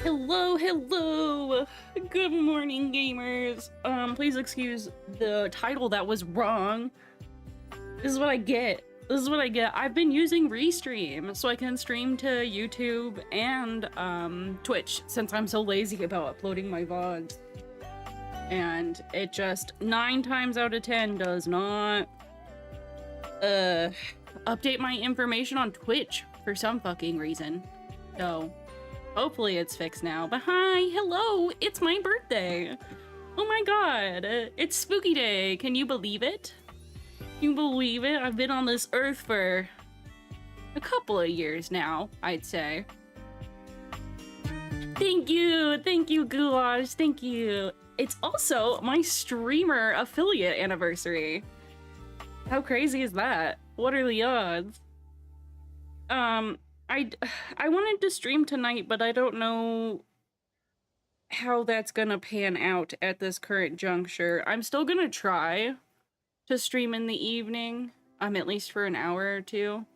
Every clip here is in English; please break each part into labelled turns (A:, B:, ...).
A: Hello, hello! Good morning, gamers! Please excuse the title that was wrong. This is what I get. This is what I get. I've been using Restream, so I can stream to YouTube and, Twitch, since I'm so lazy about uploading my VODs. And it just, 9 times out of 10, does not, update my information on Twitch for some fucking reason. So, hopefully it's fixed now. But hi, hello, it's my birthday. Oh my god, it's spooky day. Can you believe it? Can you believe it? I've been on this earth for a couple of years now, I'd say. Thank you, Goulash, thank you. It's also my streamer affiliate anniversary. How crazy is that? What are the odds? I wanted to stream tonight, but I don't know how that's gonna pan out at this current juncture. I'm still gonna try to stream in the evening, at least for an hour or two,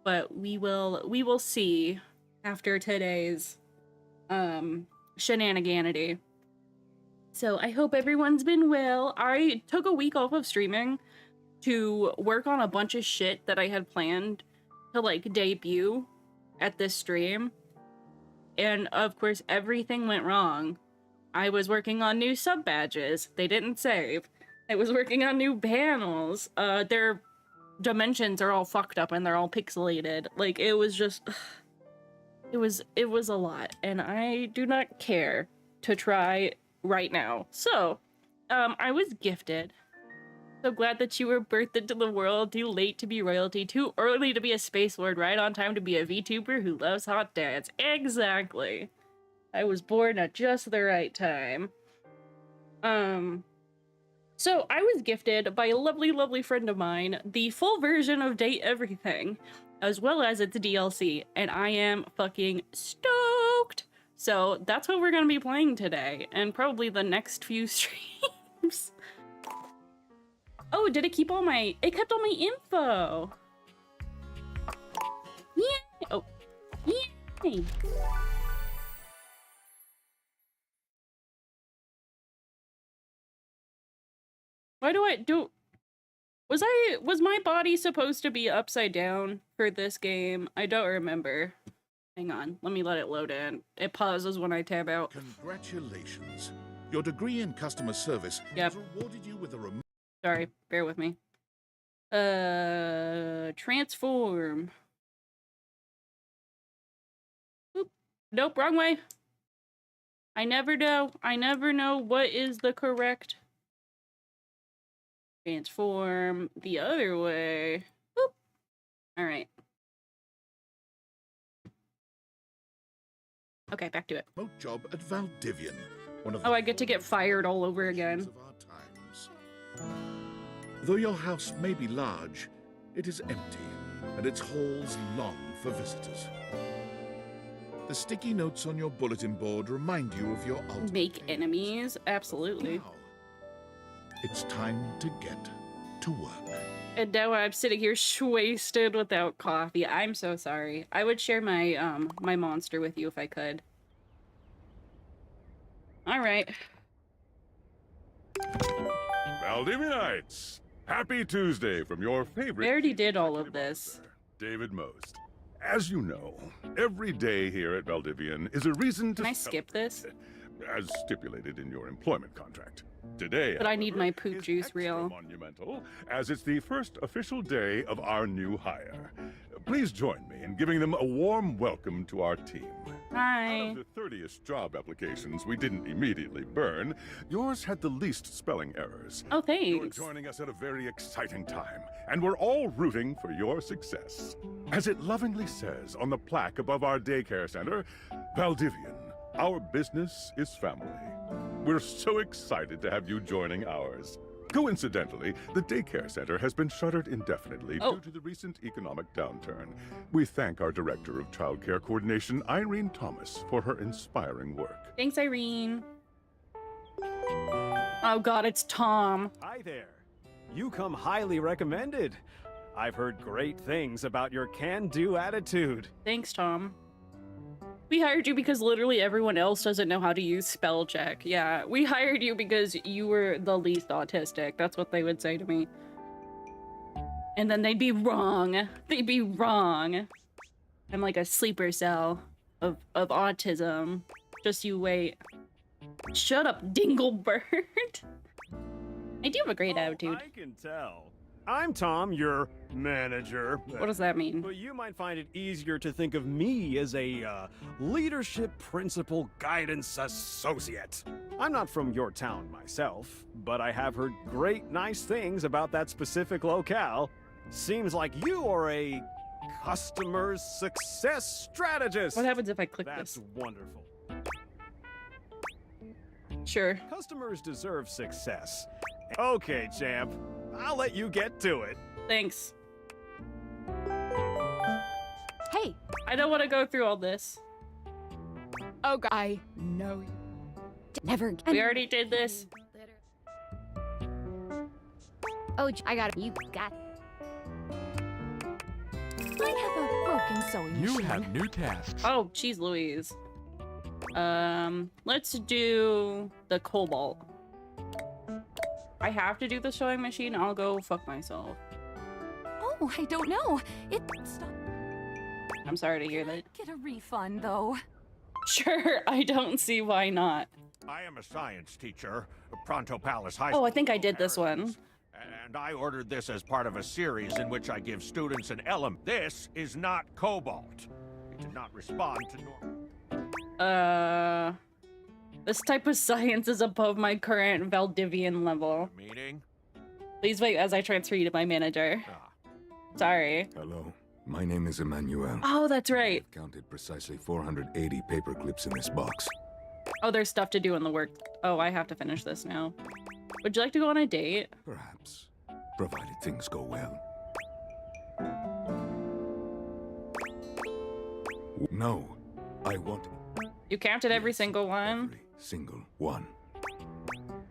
A: but we will see after today's shenaniganity. So I hope everyone's been well. I took a week off of streaming to work on a bunch of shit that I had planned to like debut at this stream, and of course everything went wrong. I was working on new sub badges, they didn't save. I was working on new panels, their dimensions are all fucked up and they're all pixelated. Like, it was just it was a lot, and I do not care to try right now. So I was gifted. So glad that you were birthed into the world, too late to be royalty, too early to be a space lord, right on time to be a VTuber who loves hot dads. Exactly. I was born at just the right time. So I was gifted by a lovely, lovely friend of mine the full version of Date Everything, as well as its DLC, and I am fucking stoked! So that's what we're gonna be playing today, and probably the next few streams. Oh, did it keep all my... It kept all my info! Yay! Oh. Yay! Why do I do... Was my body supposed to be upside down for this game? I don't remember. Hang on, let me let it load in. It pauses when I tab out.
B: Congratulations. Your degree in customer service has rewarded you with a remote...
A: Sorry, bear with me. Transform. Oop. Nope, wrong way. I never know what is the correct. Transform the other way. Oop. All right. Okay, back to it.
B: Remote job at Valdivian. One of the
A: I get to get fired all over again.
B: of our times. Though your house may be large, it is empty, and its halls long for visitors. The sticky notes on your bulletin board remind you of your ultimate
A: Make
B: aims.
A: enemies? Absolutely.
B: Now, it's time to get to work.
A: And now I'm sitting here wasted without coffee. I'm so sorry. I would share my my monster with you if I could. All right.
C: Valdivianites! Happy Tuesday from your favorite...
A: I already did all of this.
C: David Most. As you know, every day here at Valdivian is a reason to...
A: Can I skip this?
C: celebrate, as stipulated in your employment contract. Today,
A: But I need my poop
C: is
A: juice
C: extra
A: reel.
C: monumental, as it's the first official day of our new hire. Please join me in giving them a warm welcome to our team.
A: Hi.
C: Out of the 30ish job applications we didn't immediately burn, yours had the least spelling errors.
A: Oh,
C: You're
A: thanks.
C: joining us at a very exciting time, and we're all rooting for your success. As it lovingly says on the plaque above our daycare center, Valdivian, our business is family. We're so excited to have you joining ours. Coincidentally, the daycare center has been shuttered indefinitely due to the recent economic downturn. We thank our Director of Child Care Coordination, Irene Thomas, for her inspiring work.
A: Thanks, Irene. Oh god, it's Tom.
D: Hi there. You come highly recommended. I've heard great things about your can-do attitude.
A: Thanks, Tom. We hired you because literally everyone else doesn't know how to use spell check. Yeah, we hired you because you were the least autistic. That's what they would say to me. And then they'd be wrong. They'd be wrong. I'm like a sleeper cell of autism. Just you wait. Shut up, Dinglebird. I do have a great attitude.
D: I can tell. I'm Tom, your manager.
A: What does that mean?
D: But you might find it easier to think of me as a leadership principal guidance associate. I'm not from your town myself, but I have heard great nice things about that specific locale. Seems like you are a customer success strategist.
A: What happens if I click
D: That's
A: this?
D: wonderful.
A: Sure.
D: Customers deserve success. Okay, champ. I'll let you get to it.
A: Thanks.
E: Hey.
A: I don't want to go through all this.
E: Oh, I know you. Never.
A: We already did this.
E: Oh, I got it. You got. I have a broken sewing machine.
F: You have new tasks.
A: Oh, geez Louise. Let's do the cobalt. I have to do the sewing machine. I'll go fuck myself.
E: Oh, I don't know.
A: I'm sorry to hear that.
E: Get a refund, though.
A: Sure, I don't see why not.
G: I am a science teacher, Pronto Palace High School.
A: Oh, I think I did this one.
G: And I ordered this as part of a series in which I give students an element. This is not cobalt. It did not respond to normal.
A: This type of science is above my current Valdivian level.
G: Meaning?
A: Please wait as I transfer you to my manager. Sorry.
F: Hello, my name is Emmanuel.
A: Oh, that's right.
F: I've counted precisely 480 paper clips in this box.
A: Oh, there's stuff to do in the work. Oh, I have to finish this now. Would you like to go on a date?
F: Perhaps, provided things go well. No, I want
A: You counted every single one?
F: every single one.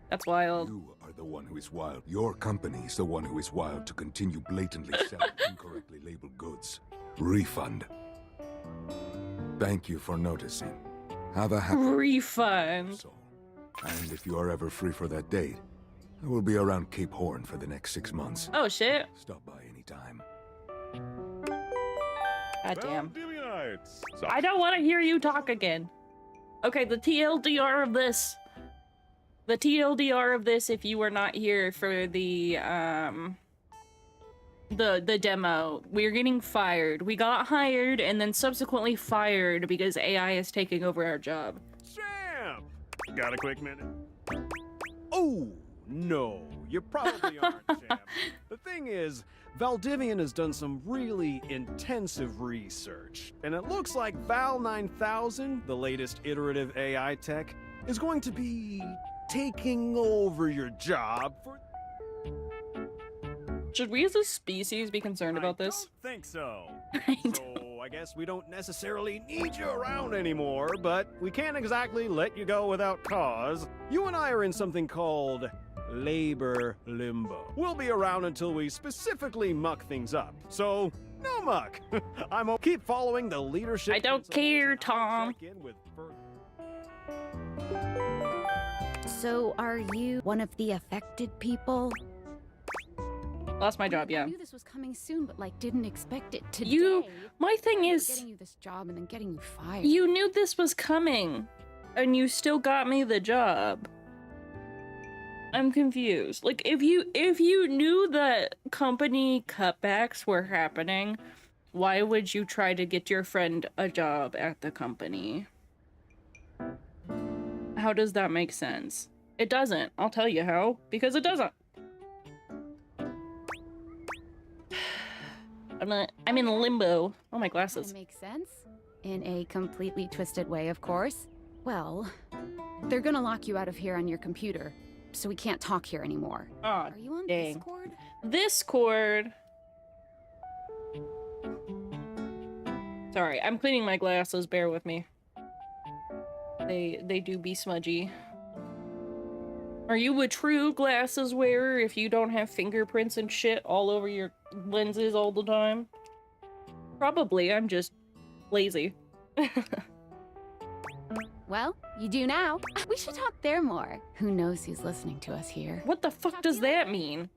A: That's wild.
F: You are the one who is wild. Your company is the one who is wild to continue blatantly selling incorrectly labeled goods. Refund. Thank you for noticing. Have a happy
A: Refund.
F: soul. And if you are ever free for that date, I will be around Cape Horn for the next 6 months.
A: Oh, shit.
F: Stop by anytime.
A: God damn.
C: Valdivianites.
A: I don't want to hear you talk again. Okay, the TLDR of this. The TLDR of this, if you were not here for the demo, we're getting fired. We got hired and then subsequently fired because AI is taking over our job.
D: Champ! Got a quick minute? Oh, no. You probably aren't, Champ. The thing is, Valdivian has done some really intensive research, and it looks like Val 9000, the latest iterative AI tech, is going to be taking over your job for...
A: Should we as a species be concerned about this?
D: I don't think so.
A: I
D: So I guess we don't necessarily need you around anymore, but we can't exactly let you go without cause. You and I are in something called labor limbo. We'll be around until we specifically muck things up. So, no muck. Keep following the leadership.
A: I don't
D: principles,
A: care,
D: and I'll
A: Tom.
D: check in with
E: So, are you one of the affected people?
A: Lost my job, yeah.
E: I knew this was coming soon, but like didn't expect it today.
A: My thing is,
E: Getting you this job and then getting you fired.
A: you knew this was coming, and you still got me the job. I'm confused. Like, if you knew that company cutbacks were happening, why would you try to get your friend a job at the company? How does that make sense? It doesn't. I'll tell you how. Because it doesn't. I'm in limbo. Oh, my glasses.
E: That makes sense. In a completely twisted way, of course. Well, they're gonna lock you out of here on your computer, so we can't talk here anymore.
A: Oh,
E: Are you on
A: dang.
E: Discord?
A: Discord. Sorry, I'm cleaning my glasses. Bear with me. They do be smudgy. Are you a true glasses wearer if you don't have fingerprints and shit all over your lenses all the time? Probably. I'm just lazy.
E: Well, you do now. We should talk there more. Who knows who's listening to us here?
A: What the fuck does that mean?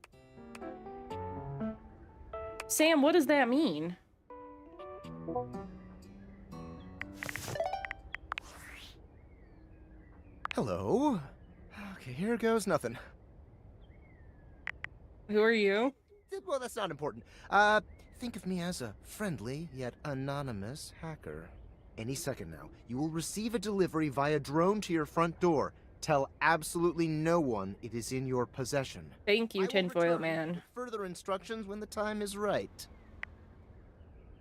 A: Sam, what does that mean?
H: Hello. Okay, here goes nothing.
A: Who are you?
H: Well, that's not important. Think of me as a friendly yet anonymous hacker. Any second now, you will receive a delivery via drone to your front door. Tell absolutely no one it is in your possession.
A: Thank you,
H: I will
A: Tinfoil
H: return
A: Man.
H: with further instructions when the time is right.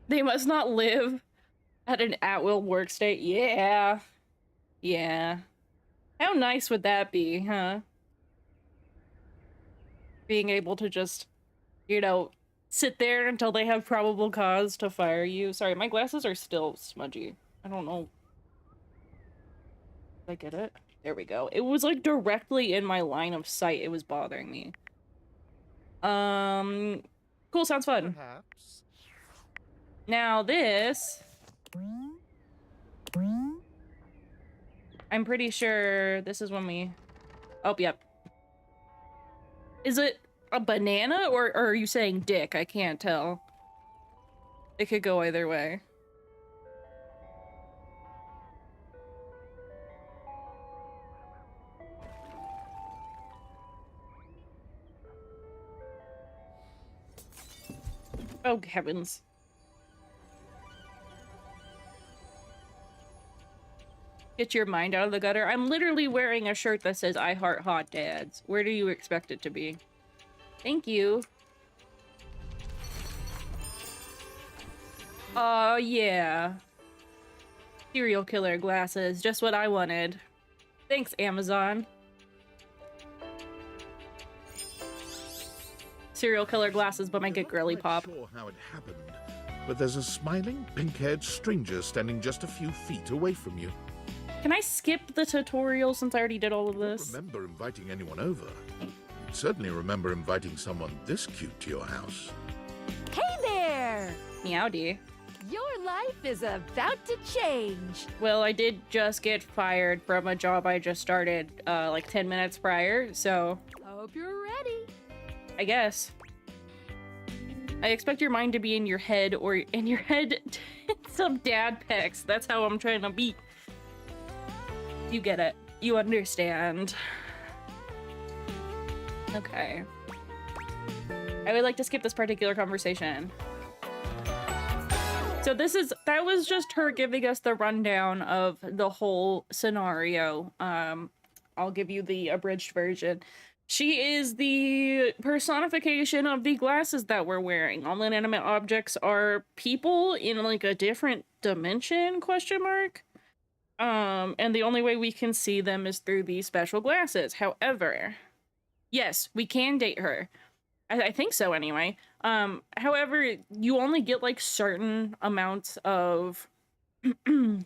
A: They must not live at an at-will work state. Yeah. Yeah. How nice would that be, huh? Being able to just, you know, sit there until they have probable cause to fire you. Sorry, my glasses are still smudgy. I don't know. Did I get it? There we go. It was like directly in my line of sight. It was bothering me. Cool, sounds fun.
H: Perhaps.
A: Now this... I'm pretty sure this is when we... Oh, yep. Is it a banana or are you saying dick? I can't tell. It could go either way. Oh, heavens. Get your mind out of the gutter. I'm literally wearing a shirt that says I heart hot dads. Where do you expect it to be? Thank you. Oh, yeah. Serial killer glasses. Just what I wanted. Thanks, Amazon. Serial killer glasses, but make it girly pop.
B: I'm not sure how it happened, but there's a smiling, pink-haired stranger standing just a few feet away from you.
A: Can I skip the tutorial since I already did all of
B: I don't
A: this?
B: remember inviting anyone over. You'd certainly remember inviting someone this cute to your house.
I: Hey there!
A: Meowdy.
I: Your life is about to change.
A: Well, I did just get fired from a job I just started like 10 minutes prior, so
I: Hope you're ready.
A: I guess. I expect your mind to be in your head or in your head some dad pics. That's how I'm trying to be. You get it. You understand. Okay. I would like to skip this particular conversation. So that was just her giving us the rundown of the whole scenario. I'll give you the abridged version. She is the personification of the glasses that we're wearing. All inanimate objects are people in like a different dimension, question mark. And the only way we can see them is through these special glasses. However, yes, we can date her. I think so anyway. However, you only get like certain amounts of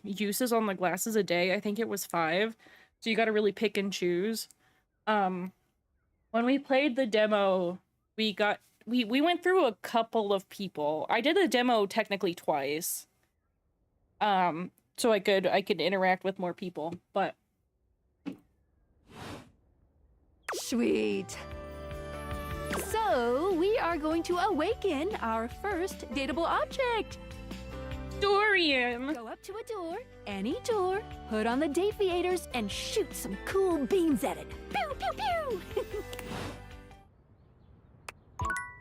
A: uses on the glasses a day. I think it was 5. So you got to really pick and choose. When we played the demo, we went through a couple of people. I did the demo technically twice. So I could interact with more people, but
I: Sweet. So, we are going to awaken our first dateable object.
A: Dorian!
I: Go up to a door, any door, put on the Dafiators, and shoot some cool beams at it. Pew, pew, pew!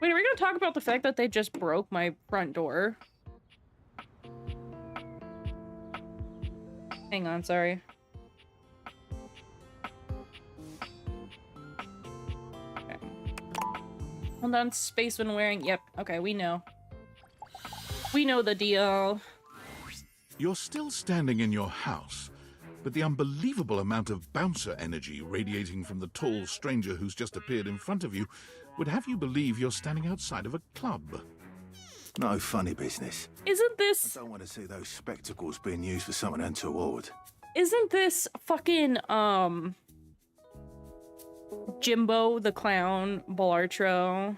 A: Wait, are we gonna talk about the fact that they just broke my front door? Hang on, sorry. Okay. Hold on, space when wearing. Yep, okay, we know. We know the deal.
B: You're still standing in your house, but the unbelievable amount of bouncer energy radiating from the tall stranger who's just appeared in front of you would have you believe you're standing outside of a club.
J: No funny business.
A: Isn't
J: I
A: this
J: don't want to see those spectacles being used for something untoward.
A: fucking Jimbo the Clown Balartro?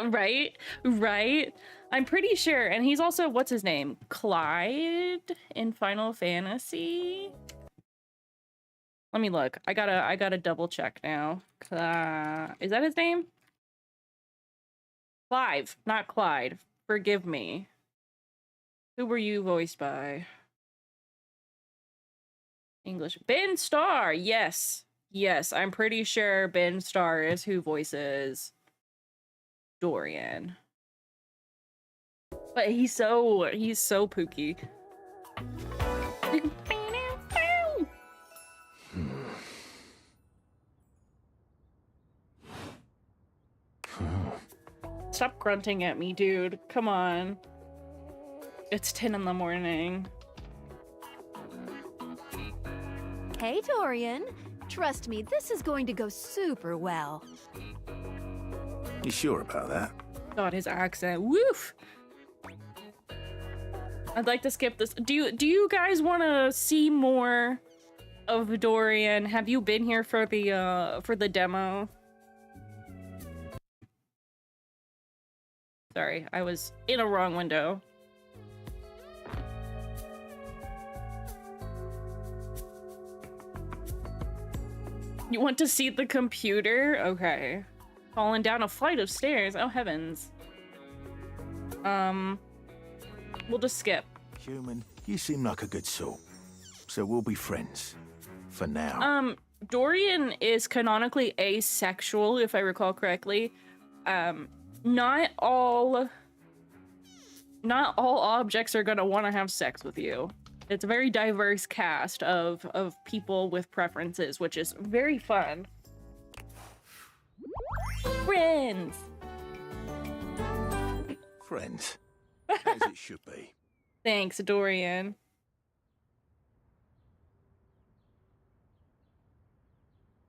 A: Right? I'm pretty sure, and he's also, what's his name? Clyde in Final Fantasy? Let me look. I gotta double check now. Is that his name? Clive, not Clyde. Forgive me. Who were you voiced by? English. Ben Starr, yes. Yes, I'm pretty sure Ben Starr is who voices Dorian. But he's so pooky. Stop grunting at me, dude. Come on. It's 10 in the morning.
I: Hey, Dorian. Trust me, this is going to go super well.
J: You sure about that?
A: God, his accent. Woof. I'd like to skip this. Do you guys want to see more of Dorian? Have you been here for the demo? Sorry, I was in a wrong window. You want to see the computer? Okay. Falling down a flight of stairs. Oh, heavens. We'll just skip.
J: Human, you seem like a good sort. So we'll be friends. For now.
A: Dorian is canonically asexual, if I recall correctly. Not all objects are gonna want to have sex with you. It's a very diverse cast of people with preferences, which is very fun. Friends!
J: Friends. As it should be.
A: Thanks, Dorian.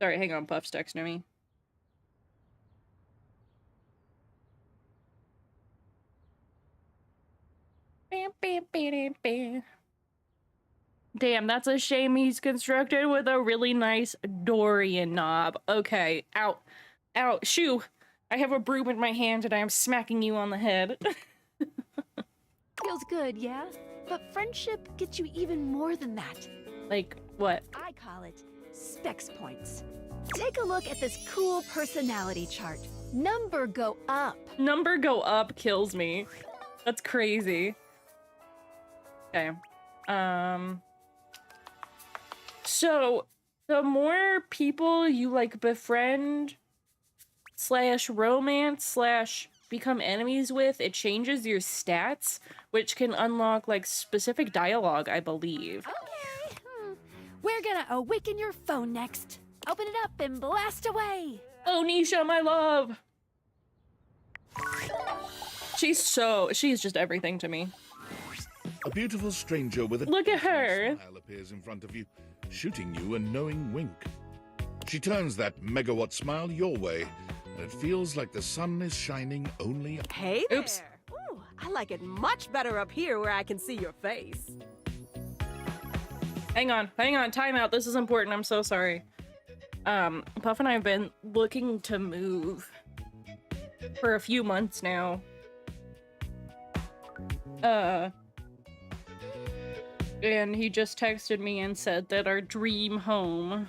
A: Sorry, hang on, Puff's texting me. Damn, that's a shame he's constructed with a really nice Dorian knob. Okay, out. Out. Shoo! I have a broom in my hand and I am smacking you on the head.
I: Feels good, yeah? But friendship gets you even more than that.
A: Like, what?
I: I call it specs points. Take a look at this cool personality chart. Number go up.
A: Number go up kills me. That's crazy. Okay. So, the more people you, like, befriend / romance / become enemies with, it changes your stats, which can unlock, like, specific dialogue, I believe.
I: Okay. We're gonna awaken your phone next. Open it up and blast away.
A: Oh, Nisha, my love! She's just everything to me.
B: A beautiful stranger with a
A: Look at her.
B: smile appears in front of you, shooting you a knowing wink. She turns that megawatt smile your way, and it feels like the sun is shining only.
K: Hey there!
A: Oops.
K: Ooh, I like it much better up here where I can see your face.
A: Hang on, time out. This is important. I'm so sorry. Puff and I have been looking to move for a few months now. And he just texted me and said that our dream home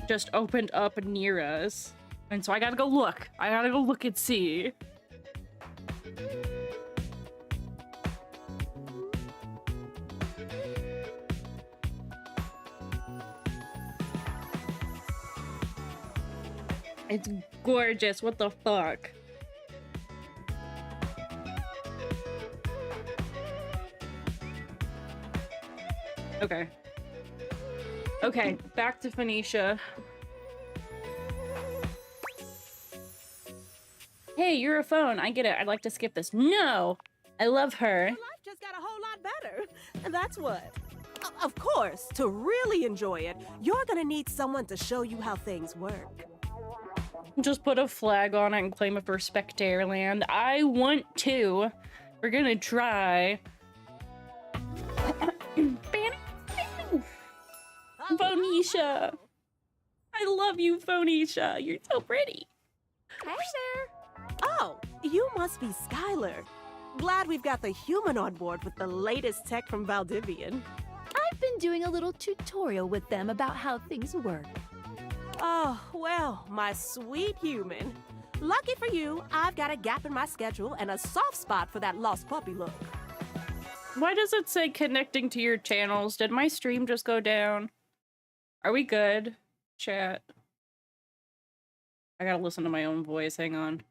A: just opened up near us. And so I gotta go look. I gotta go look and see. It's gorgeous. What the fuck? Okay. Okay, back to Phoenicia. Hey, you're a phone. I get it. I'd like to skip this. No! I love her.
K: Your life just got a whole lot better. And that's what. Of course, to really enjoy it, you're gonna need someone to show you how things work.
A: Just put a flag on it and claim it for Spectareland. I want to. We're gonna try. Phoenicia! I love you, Phoenicia. You're so pretty.
I: Hey there.
K: Oh, you must be Skylar. Glad we've got the human on board with the latest tech from Valdivian.
I: I've been doing a little tutorial with them about how things work.
K: Oh, well, my sweet human. Lucky for you, I've got a gap in my schedule and a soft spot for that lost puppy look.
A: Why does it say connecting to your channels? Did my stream just go down? Are we good, chat? I gotta listen to my own voice, hang on.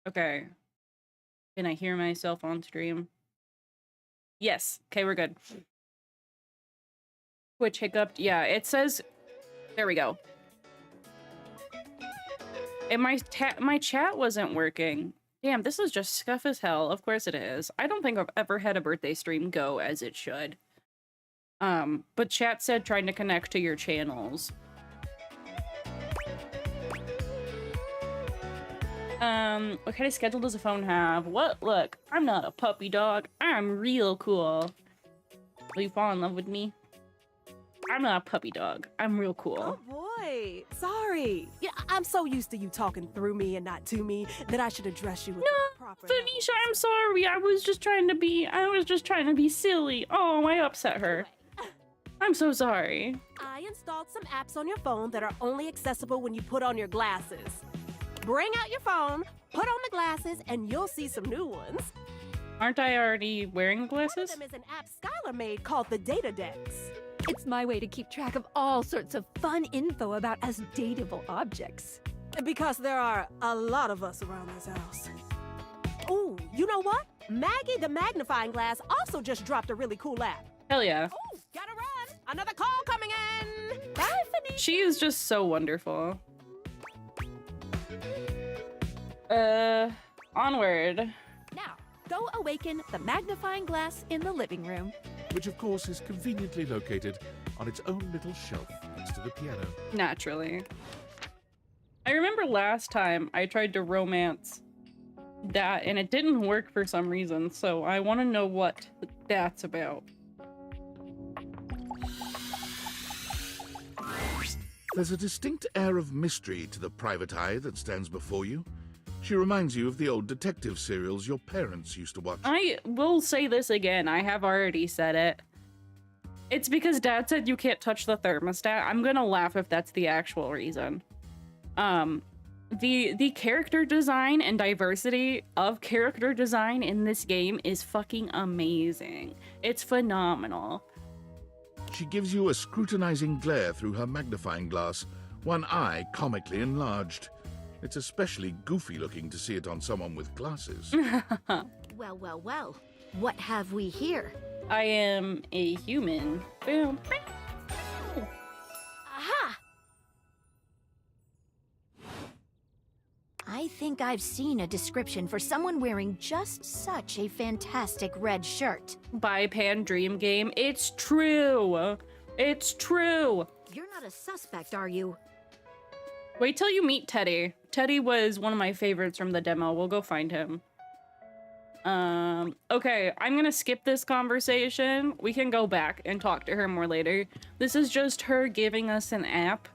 A: Okay. Can I hear myself on stream? Yes. Okay, we're good. Twitch hiccuped. Yeah, it says... There we go. And my chat wasn't working. Damn, this is just scuff as hell. Of course it is. I don't think I've ever had a birthday stream go as it should. But chat said trying to connect to your channels. What kind of schedule does a phone have? What? Look, I'm not a puppy dog. I'm real cool. Will you fall in love with me? I'm not a puppy dog. I'm real cool.
K: Oh boy, sorry. Yeah, I'm so used to you talking through me and not to me that I should address you with the proper...
A: Phoenicia, I'm sorry. I was just trying to be silly. Oh, I upset her. I'm so sorry.
K: I installed some apps on your phone that are only accessible when you put on your glasses. Bring out your phone, put on the glasses, and you'll see some new ones.
A: Aren't I already wearing glasses?
K: One of them is an app Skylar made called the Data Dex.
I: It's my way to keep track of all sorts of fun info about us dateable objects.
K: Because there are a lot of us around this house. Ooh, you know what? Maggie the Magnifying Glass also just dropped a really cool app.
A: Hell yeah.
K: Ooh, gotta run! Another call coming in! Bye, Phoenicia!
A: She is just so wonderful. Onward.
I: Now, go awaken the magnifying glass in the living room.
B: Which of course is conveniently located on its own little shelf next to the piano.
A: Naturally. I remember last time I tried to romance that and it didn't work for some reason, so I want to know what that's about.
B: There's a distinct air of mystery to the private eye that stands before you. She reminds you of the old detective serials your parents used to watch.
A: I will say this again. I have already said it. It's because Dad said you can't touch the thermostat. I'm gonna laugh if that's the actual reason. The character design and diversity of character design in this game is fucking amazing. It's phenomenal.
B: She gives you a scrutinizing glare through her magnifying glass, one eye comically enlarged. It's especially goofy looking to see it on someone with glasses.
L: Well, well, well. What have we here?
A: I am a human. Boom.
L: Aha! I think I've seen a description for someone wearing just such a fantastic red shirt.
A: By Pan Dream Game. It's true. It's true.
L: You're not a suspect, are you?
A: Wait till you meet Teddy. Teddy was one of my favorites from the demo. We'll go find him. Okay, I'm gonna skip this conversation. We can go back and talk to her more later. This is just her giving us an app.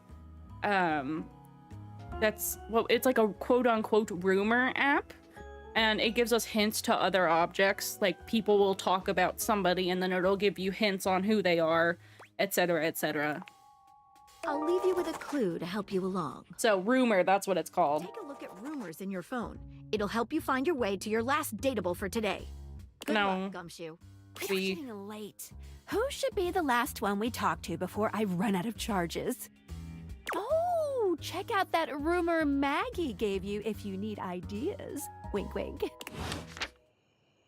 A: That's, well, it's like a quote-unquote rumor app. And it gives us hints to other objects. Like, people will talk about somebody and then it'll give you hints on who they are, etc., etc.
L: I'll leave you with a clue to help you along.
A: So, rumor, that's what it's called.
L: Take a look at rumors in your phone. It'll help you find your way to your last dateable for today. Good luck, Gumshoe.
I: It's getting late. Who should be the last one we talk to before I run out of charges? Oh, check out that rumor Maggie gave you if you need ideas. Wink, wink.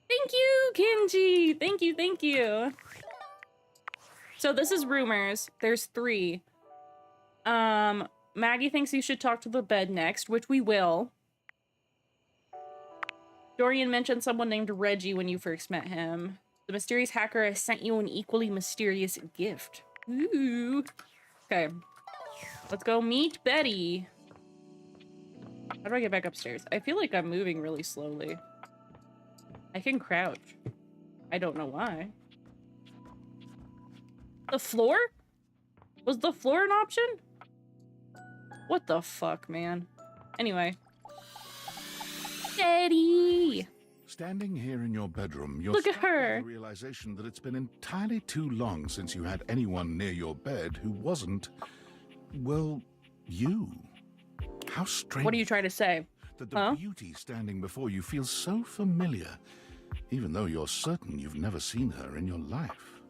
A: Thank you, Kenji. Thank you, thank you. So this is rumors. There's 3. Maggie thinks you should talk to the bed next, which we will. Dorian mentioned someone named Reggie when you first met him. The mysterious hacker has sent you an equally mysterious gift. Ooh. Okay. Let's go meet Betty. How do I get back upstairs? I feel like I'm moving really slowly. I can crouch. I don't know why. The floor? Was the floor an option? What the fuck, man? Anyway. Daddy!
B: Standing here in your bedroom, you're
A: Look at
B: struck with
A: her.
B: the realization that it's been entirely too long since you had anyone near your bed who wasn't, well, you. How strange.
A: What are you trying to say?
B: That the beauty standing before you feels so familiar, even though you're certain you've never seen her in your life.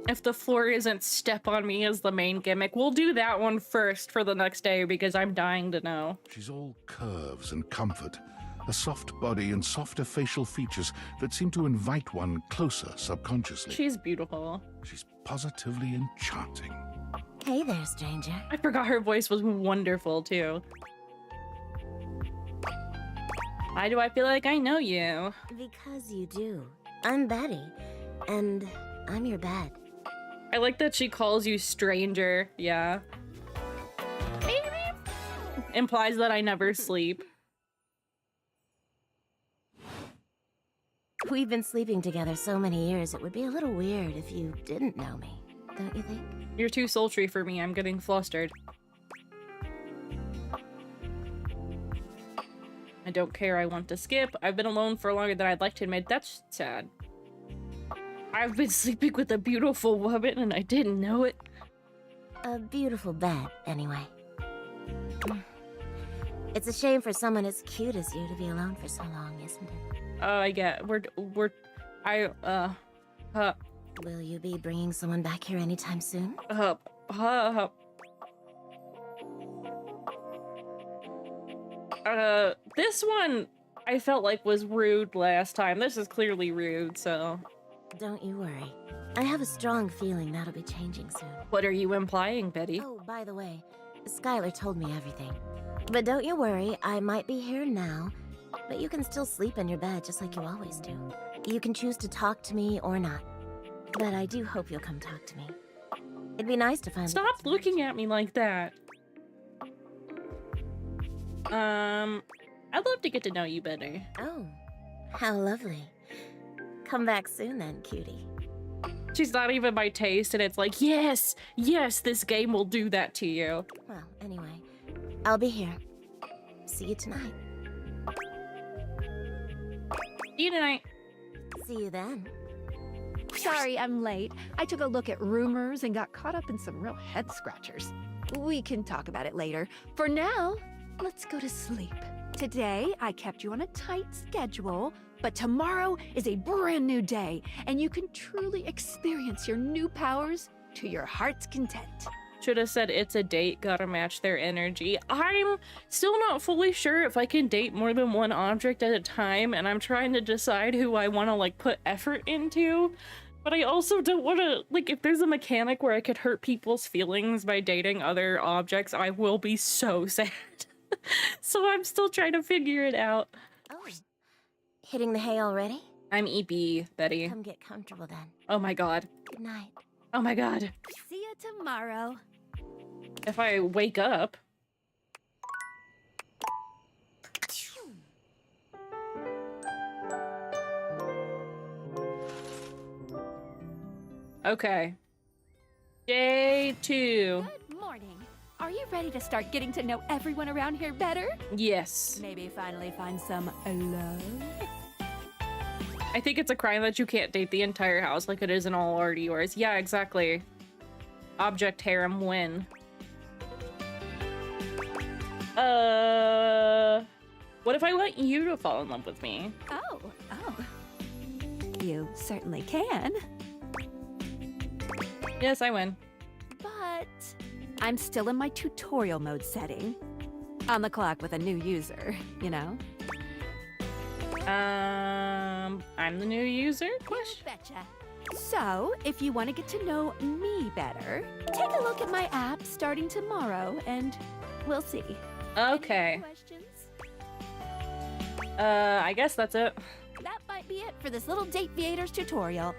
A: If the floor isn't step on me as the main gimmick, we'll do that one first for the next day because I'm dying to know.
B: She's all curves and comfort, a soft body and softer facial features that seem to invite one closer subconsciously.
A: She's beautiful.
B: She's positively enchanting.
M: Hey there, stranger.
A: I forgot her voice was wonderful too. Why do I feel like I know you?
M: Because you do. I'm Betty, and I'm your bed.
A: I like that she calls you stranger, yeah. Implies that I never sleep.
M: We've been sleeping together so many years, it would be a little weird if you didn't know me, don't you think?
A: You're too sultry for me, I'm getting flustered. I don't care, I want to skip. I've been alone for longer than I'd like to admit. That's sad. I've been sleeping with a beautiful woman and I didn't know it.
M: A beautiful bed, anyway. It's a shame for someone as cute as you to be alone for so long, isn't it?
A: Oh, I get. Will
M: you be bringing someone back here anytime soon?
A: This one I felt like was rude last time. This is clearly rude, so.
M: Don't you worry. I have a strong feeling that'll be changing soon.
A: What are you implying, Betty?
M: Oh, by the way, Skylar told me everything. But don't you worry, I might be here now, but you can still sleep in your bed just like you always do. You can choose to talk to me or not. But I do hope you'll come talk to me. It'd be nice to finally—
A: Stop looking at me like that. I'd love to get to know you better.
M: Oh, how lovely. Come back soon then, cutie.
A: She's not even my taste, and it's like, yes, yes, this game will do that to you.
M: Well, anyway, I'll be here. See you tonight.
A: See you tonight.
M: See you then.
L: Sorry I'm late. I took a look at rumors and got caught up in some real head scratchers. We can talk about it later. For now, let's go to sleep. Today, I kept you on a tight schedule, but tomorrow is a brand new day, and you can truly experience your new powers to your heart's content.
A: Should have said it's a date, gotta match their energy. I'm still not fully sure if I can date more than one object at a time, and I'm trying to decide who I want to, like, put effort into. But I also don't want to, like, if there's a mechanic where I could hurt people's feelings by dating other objects, I will be so sad. So I'm still trying to figure it out.
M: Oh, hitting the hay already?
A: I'm EP, Betty.
M: Come get comfortable then.
A: Oh my god.
M: Good night.
A: Oh my god.
I: See you tomorrow.
A: If I wake up. Okay. Day 2.
I: Good morning. Are you ready to start getting to know everyone around here better?
A: Yes.
I: Maybe finally find some love?
A: I think it's a crime that you can't date the entire house like it isn't all already yours. Yeah, exactly. Object harem win. What if I want you to fall in love with me?
I: Oh. You certainly can.
A: Yes, I win.
I: But I'm still in my tutorial mode setting. On the clock with a new user, you know?
A: I'm the new user? Question.
I: Betcha. So, if you want to get to know me better, take a look at my app starting tomorrow, and we'll see.
A: Okay.
I: Any questions?
A: I guess that's it.
I: That might be it for this little Date Viators tutorial.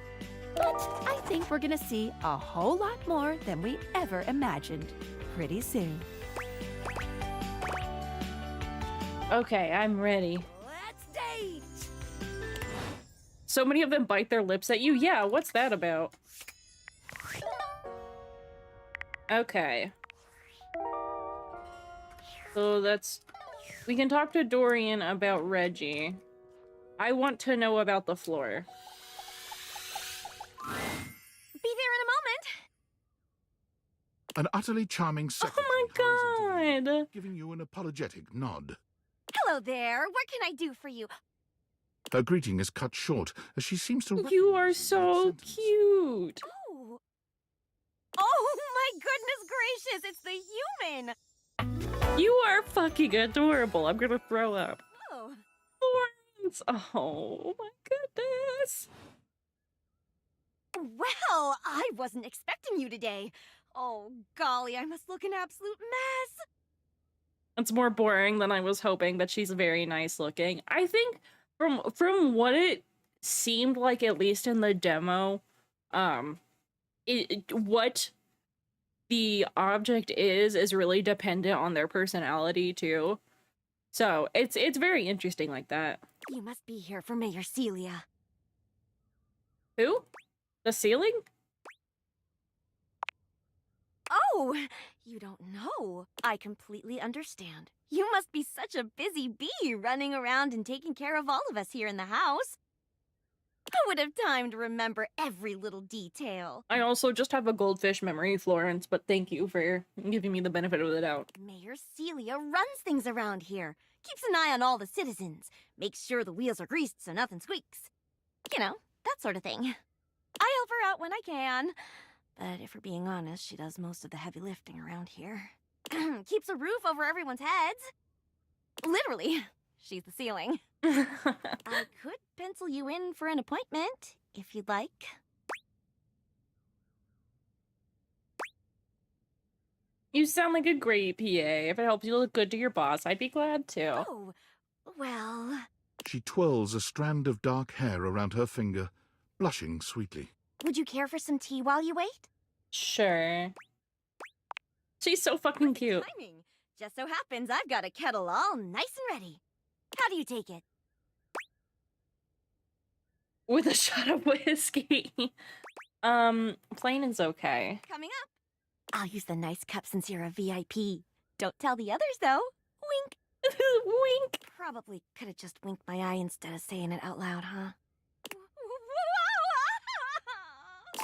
I: But I think we're gonna see a whole lot more than we ever imagined pretty soon.
A: Okay, I'm ready.
I: Let's date!
A: So many of them bite their lips at you? Yeah, what's that about? Okay. So we can talk to Dorian about Reggie. I want to know about the floor.
I: Be there in a moment.
B: An utterly charming secretary
A: Oh my
B: hurries into
A: god!
B: you, giving you an apologetic nod.
I: Hello there. What can I do for you?
B: Her greeting is cut short as she seems to
A: You are
B: recognize
A: so
B: mid-sentence.
A: cute!
I: Oh. Oh my goodness gracious, it's the human.
A: You are fucking adorable. I'm gonna throw up.
I: Oh.
A: Florence! Oh my goodness!
I: Well, I wasn't expecting you today. Oh, golly, I must look an absolute mess.
A: It's more boring than I was hoping, but she's very nice looking. I think from what it seemed like, at least in the demo, what the object is really dependent on their personality too. So it's very interesting like that.
I: You must be here for Mayor Celia.
A: Who? The ceiling?
I: Oh, you don't know. I completely understand. You must be such a busy bee running around and taking care of all of us here in the house. I would have time to remember every little detail.
A: I also just have a goldfish memory, Florence, but thank you for giving me the benefit of the doubt.
I: Mayor Celia runs things around here. Keeps an eye on all the citizens. Makes sure the wheels are greased so nothing squeaks. You know, that sort of thing. I help her out when I can. But if we're being honest, she does most of the heavy lifting around here. Keeps a roof over everyone's heads. Literally, she's the ceiling. I could pencil you in for an appointment, if you'd like.
A: You sound like a great PA. If it helps you look good to your boss, I'd be glad to.
I: Oh, well...
B: She twirls a strand of dark hair around her finger, blushing sweetly.
I: Would you care for some tea while you wait?
A: Sure. She's so fucking cute.
I: Timing. Just so happens I've got a kettle all nice and ready. How do you take it?
A: With a shot of whiskey. Plain is okay.
I: Coming up. I'll use the nice cup since you're a VIP. Don't tell the others, though. Wink.
A: Wink.
I: Probably could have just winked my eye instead of saying it out loud, huh?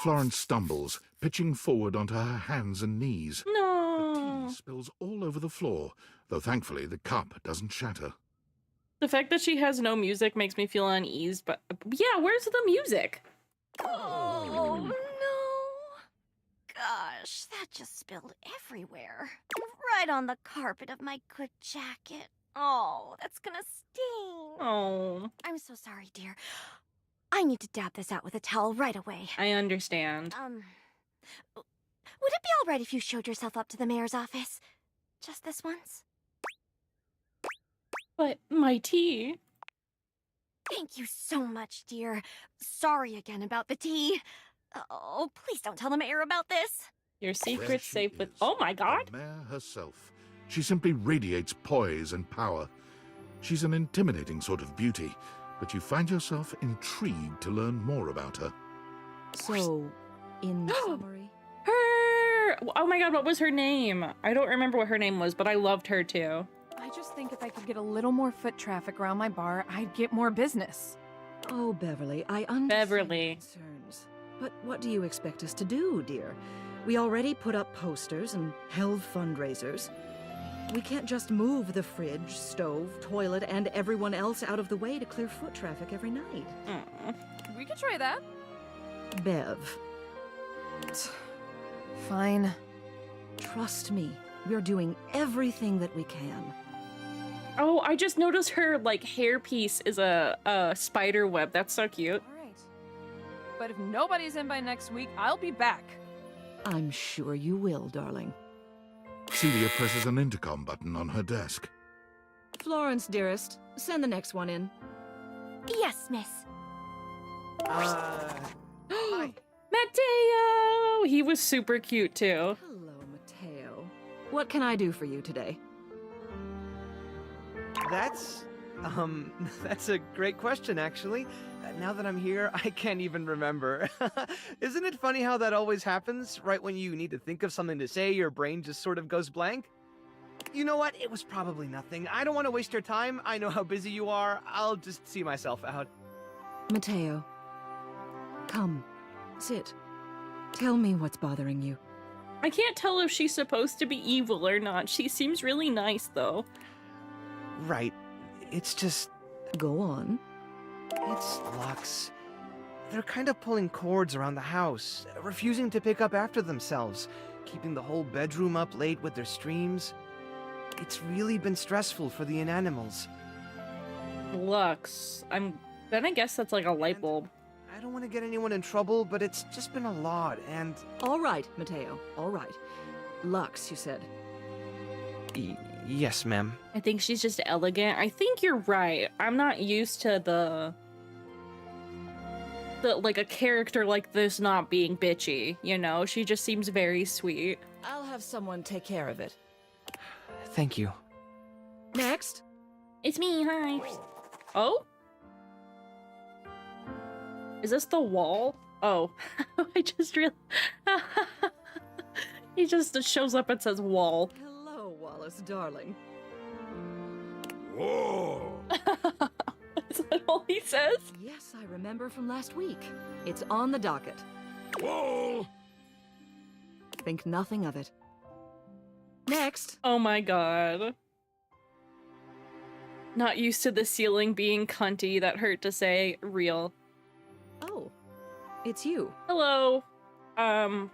B: Florence stumbles, pitching forward onto her hands and knees.
A: No.
B: The tea spills all over the floor, though thankfully the cup doesn't shatter.
A: The fact that she has no music makes me feel uneasy, but yeah, where's the music?
I: Oh, no. Gosh, that just spilled everywhere. Right on the carpet of my good jacket. Oh, that's gonna sting.
A: Oh.
I: I'm so sorry, dear. I need to dab this out with a towel right away.
A: I understand.
I: Would it be all right if you showed yourself up to the mayor's office? Just this once?
A: But my tea.
I: Thank you so much, dear. Sorry again about the tea. Oh, please don't tell the mayor about this.
A: Your
B: There
A: secret's
B: she
A: safe with...
B: is,
A: Oh my god!
B: the mayor herself. She simply radiates poise and power. She's an intimidating sort of beauty, but you find yourself intrigued to learn more about her.
N: So, in summary...
A: Her! Oh my god, what was her name? I don't remember what her name was, but I loved her too.
O: I just think if I could get a little more foot traffic around my bar, I'd get more business.
N: Oh, Beverly, I understand
A: Beverly.
N: your concerns. But what do you expect us to do, dear? We already put up posters and held fundraisers. We can't just move the fridge, stove, toilet, and everyone else out of the way to clear foot traffic every night.
O: We could try that.
N: Bev.
O: Fine.
N: Trust me, we're doing everything that we can.
A: Oh, I just noticed her, like, hairpiece is a spider web. That's so cute.
O: All right. But if nobody's in by next week, I'll be back.
N: I'm sure you will, darling.
B: Celia presses an intercom button on her desk.
N: Florence, dearest, send the next one in.
I: Yes, miss.
A: Mateo! He was super cute too.
N: Hello, Mateo. What can I do for you today?
P: That's a great question, actually. Now that I'm here, I can't even remember. Isn't it funny how that always happens? Right when you need to think of something to say, your brain just sort of goes blank? You know what? It was probably nothing. I don't want to waste your time. I know how busy you are. I'll just see myself out.
N: Mateo, come, sit. Tell me what's bothering you.
A: I can't tell if she's supposed to be evil or not. She seems really nice, though.
P: Right. It's just...
N: Go on.
P: It's Lux. They're kind of pulling cords around the house, refusing to pick up after themselves, keeping the whole bedroom up late with their streams. It's really been stressful for the inanimals.
A: Lux. I'm gonna guess that's like a light bulb.
P: I don't want to get anyone in trouble, but it's just been a lot, and...
N: All right, Mateo, all right. Lux, you said.
P: Yes, ma'am.
A: I think she's just elegant. I think you're right. I'm not used to the like a character like this not being bitchy, you know? She just seems very sweet.
N: I'll have someone take care of it.
P: Thank you.
N: Next.
A: It's me, hi. Oh? Is this the wall? Oh, I just realized. He just shows up and says wall.
N: Hello, Wallace, darling.
C: Whoa!
A: Is that all he says?
N: Yes, I remember from last week. It's on the docket.
C: Whoa!
N: Think nothing of it. Next.
A: Oh my god. Not used to the ceiling being cunty. That hurt to say. Real.
N: Oh, it's you.
A: Hello.
N: I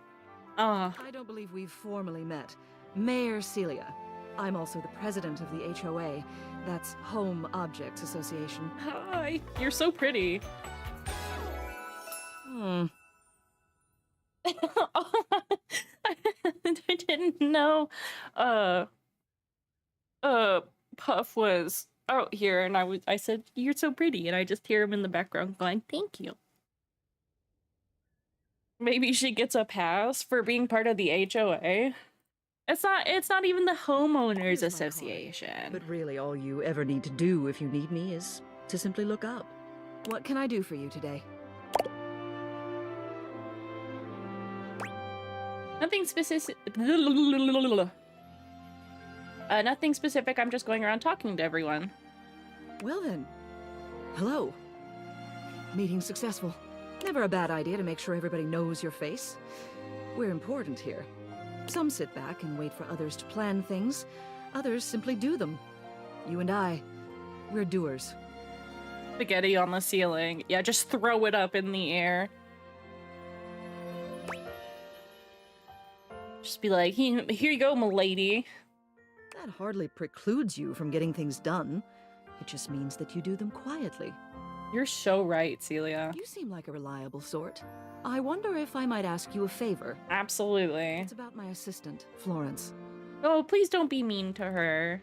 N: don't believe we've formally met. Mayor Celia. I'm also the president of the HOA. That's Home Objects Association.
A: Hi. You're so pretty.
N: Hmm.
A: I didn't know Puff was out here, and I said, "You're so pretty," and I just hear him in the background going, "Thank you." Maybe she gets a pass for being part of the HOA. It's not even the homeowners association.
N: But really all you ever need to do if you need me is to simply look up. What can I do for you today?
A: Nothing specific. Nothing specific. I'm just going around talking to everyone.
N: Well then, hello. Meeting successful. Never a bad idea to make sure everybody knows your face. We're important here. Some sit back and wait for others to plan things. Others simply do them. You and I, we're doers.
A: Spaghetti on the ceiling. Yeah, just throw it up in the air. Just be like, here you go, m'lady.
N: That hardly precludes you from getting things done. It just means that you do them quietly.
A: You're so right, Celia.
N: You seem like a reliable sort. I wonder if I might ask you a favor.
A: Absolutely.
N: It's about my assistant, Florence.
A: Oh, please don't be mean to her.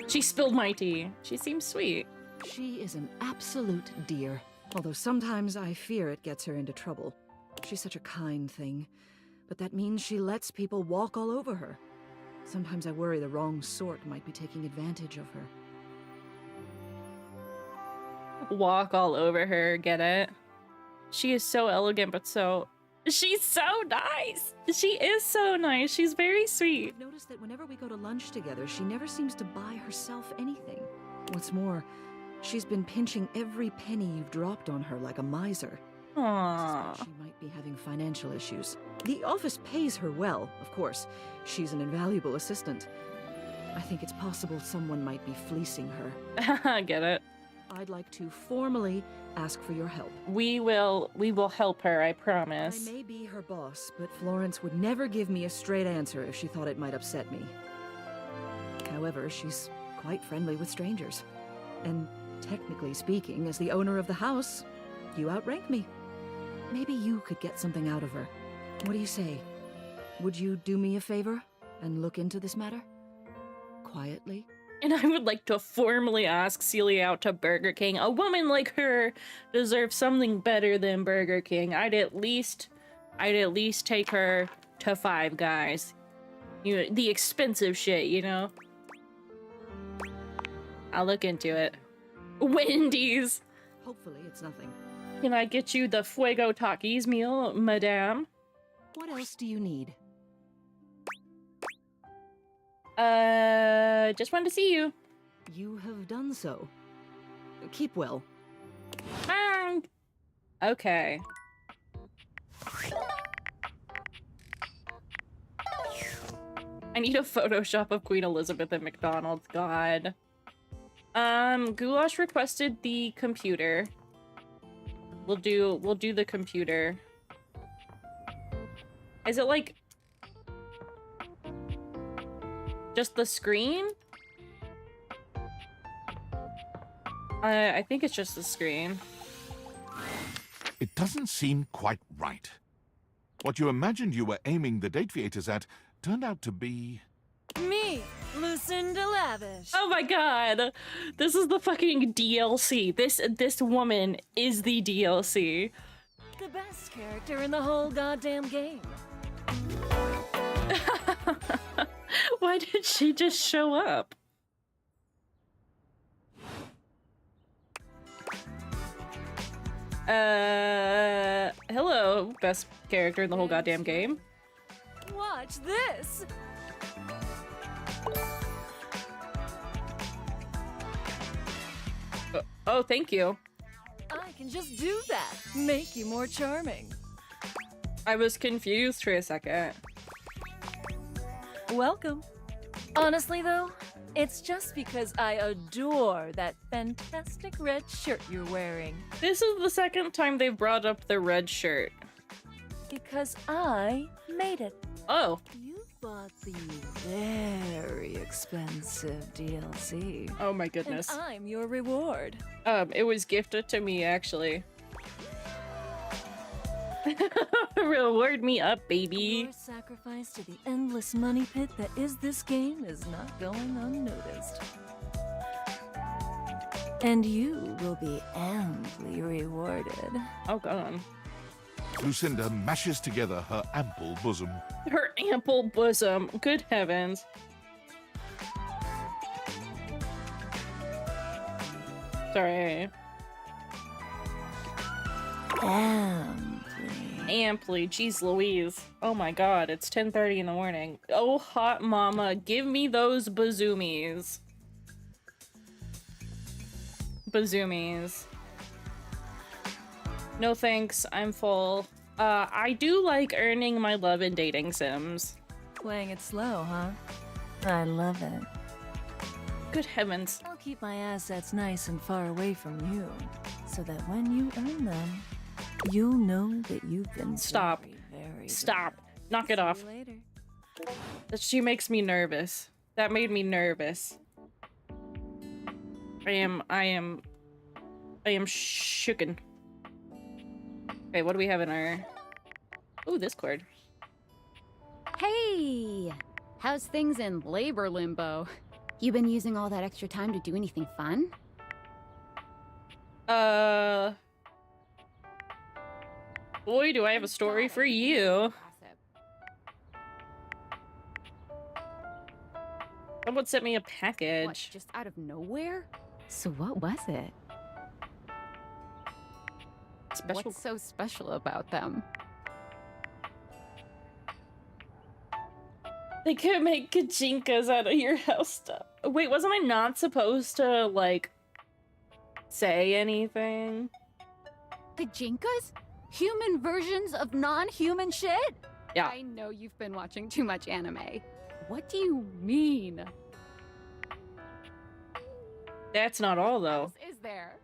A: She spilled my tea. She seems sweet.
N: She is an absolute dear. Although sometimes I fear it gets her into trouble. She's such a kind thing. But that means she lets people walk all over her. Sometimes I worry the wrong sort might be taking advantage of her.
A: Walk all over her, get it? She is so elegant, but she's so nice! She is so nice. She's very sweet.
N: I've noticed that whenever we go to lunch together, she never seems to buy herself anything. What's more, she's been pinching every penny you've dropped on her like a miser.
A: Aww.
N: She might be having financial issues. The office pays her well, of course. She's an invaluable assistant. I think it's possible someone might be fleecing her.
A: Get it?
N: I'd like to formally ask for your help.
A: We will help her, I promise.
N: I may be her boss, but Florence would never give me a straight answer if she thought it might upset me. However, she's quite friendly with strangers. And technically speaking, as the owner of the house, you outrank me. Maybe you could get something out of her. What do you say? Would you do me a favor and look into this matter? Quietly?
A: And I would like to formally ask Celia out to Burger King. A woman like her deserves something better than Burger King. I'd at least take her to Five Guys. You know, the expensive shit, you know? I'll look into it. Wendy's!
N: Hopefully it's nothing.
A: Can I get you the Fuego Takis meal, madame?
N: What else do you need?
A: Just wanted to see you.
N: You have done so. Keep well.
A: Hi. Okay. I need a Photoshop of Queen Elizabeth at McDonald's. God. Goulash requested the computer. We'll do the computer. Is it like just the screen? I think it's just the screen.
B: It doesn't seem quite right. What you imagined you were aiming the date theaters at turned out to be...
Q: Me, Lucinda Lavish.
A: Oh my god! This is the fucking DLC. This woman is the DLC.
Q: The best character in the whole goddamn game.
A: Why did she just show up? Hello, best character in the whole goddamn game.
Q: Watch this.
A: Oh, thank you.
Q: I can just do that. Make you more charming.
A: I was confused for a second.
Q: Welcome. Honestly, though, it's just because I adore that fantastic red shirt you're wearing.
A: This is the second time they've brought up the red shirt.
Q: Because I made it.
A: Oh.
Q: You bought the very expensive DLC.
A: Oh my goodness.
Q: And I'm your reward.
A: It was gifted to me, actually. Reward me up, baby.
Q: Your sacrifice to the endless money pit that is this game is not going unnoticed. And you will be amply rewarded.
A: Oh, God.
B: Lucinda mashes together her ample bosom.
A: Her ample bosom. Good heavens. Sorry. Amply. Jeez Louise. Oh my god, it's 10:30 in the morning. Oh, hot mama, give me those bazoomies. Bazoomies. No thanks, I'm full. I do like earning my love in dating sims.
Q: Playing it slow, huh? I love it.
A: Good heavens.
Q: I'll keep my assets nice and far away from you, so that when you earn them, you'll know that you've been
A: Stop.
Q: very
A: Stop. Knock it off.
Q: later.
A: She makes me nervous. That made me nervous. I am shooken. Okay, what do we have in our... Ooh, this cord.
E: Hey! How's things in labor limbo? You been using all that extra time to do anything fun?
A: Boy, do I have a story for you. Someone sent me a package.
E: What, just out of nowhere? So what was it?
A: Special.
E: What's so special about them?
A: They could make kajinkas out of your house stuff. Wait, wasn't I not supposed to, like, say anything?
E: Kajinkas? Human versions of non-human shit?
A: Yeah.
E: I know you've been watching too much anime. What do you mean?
A: That's not all, though.
E: Is there?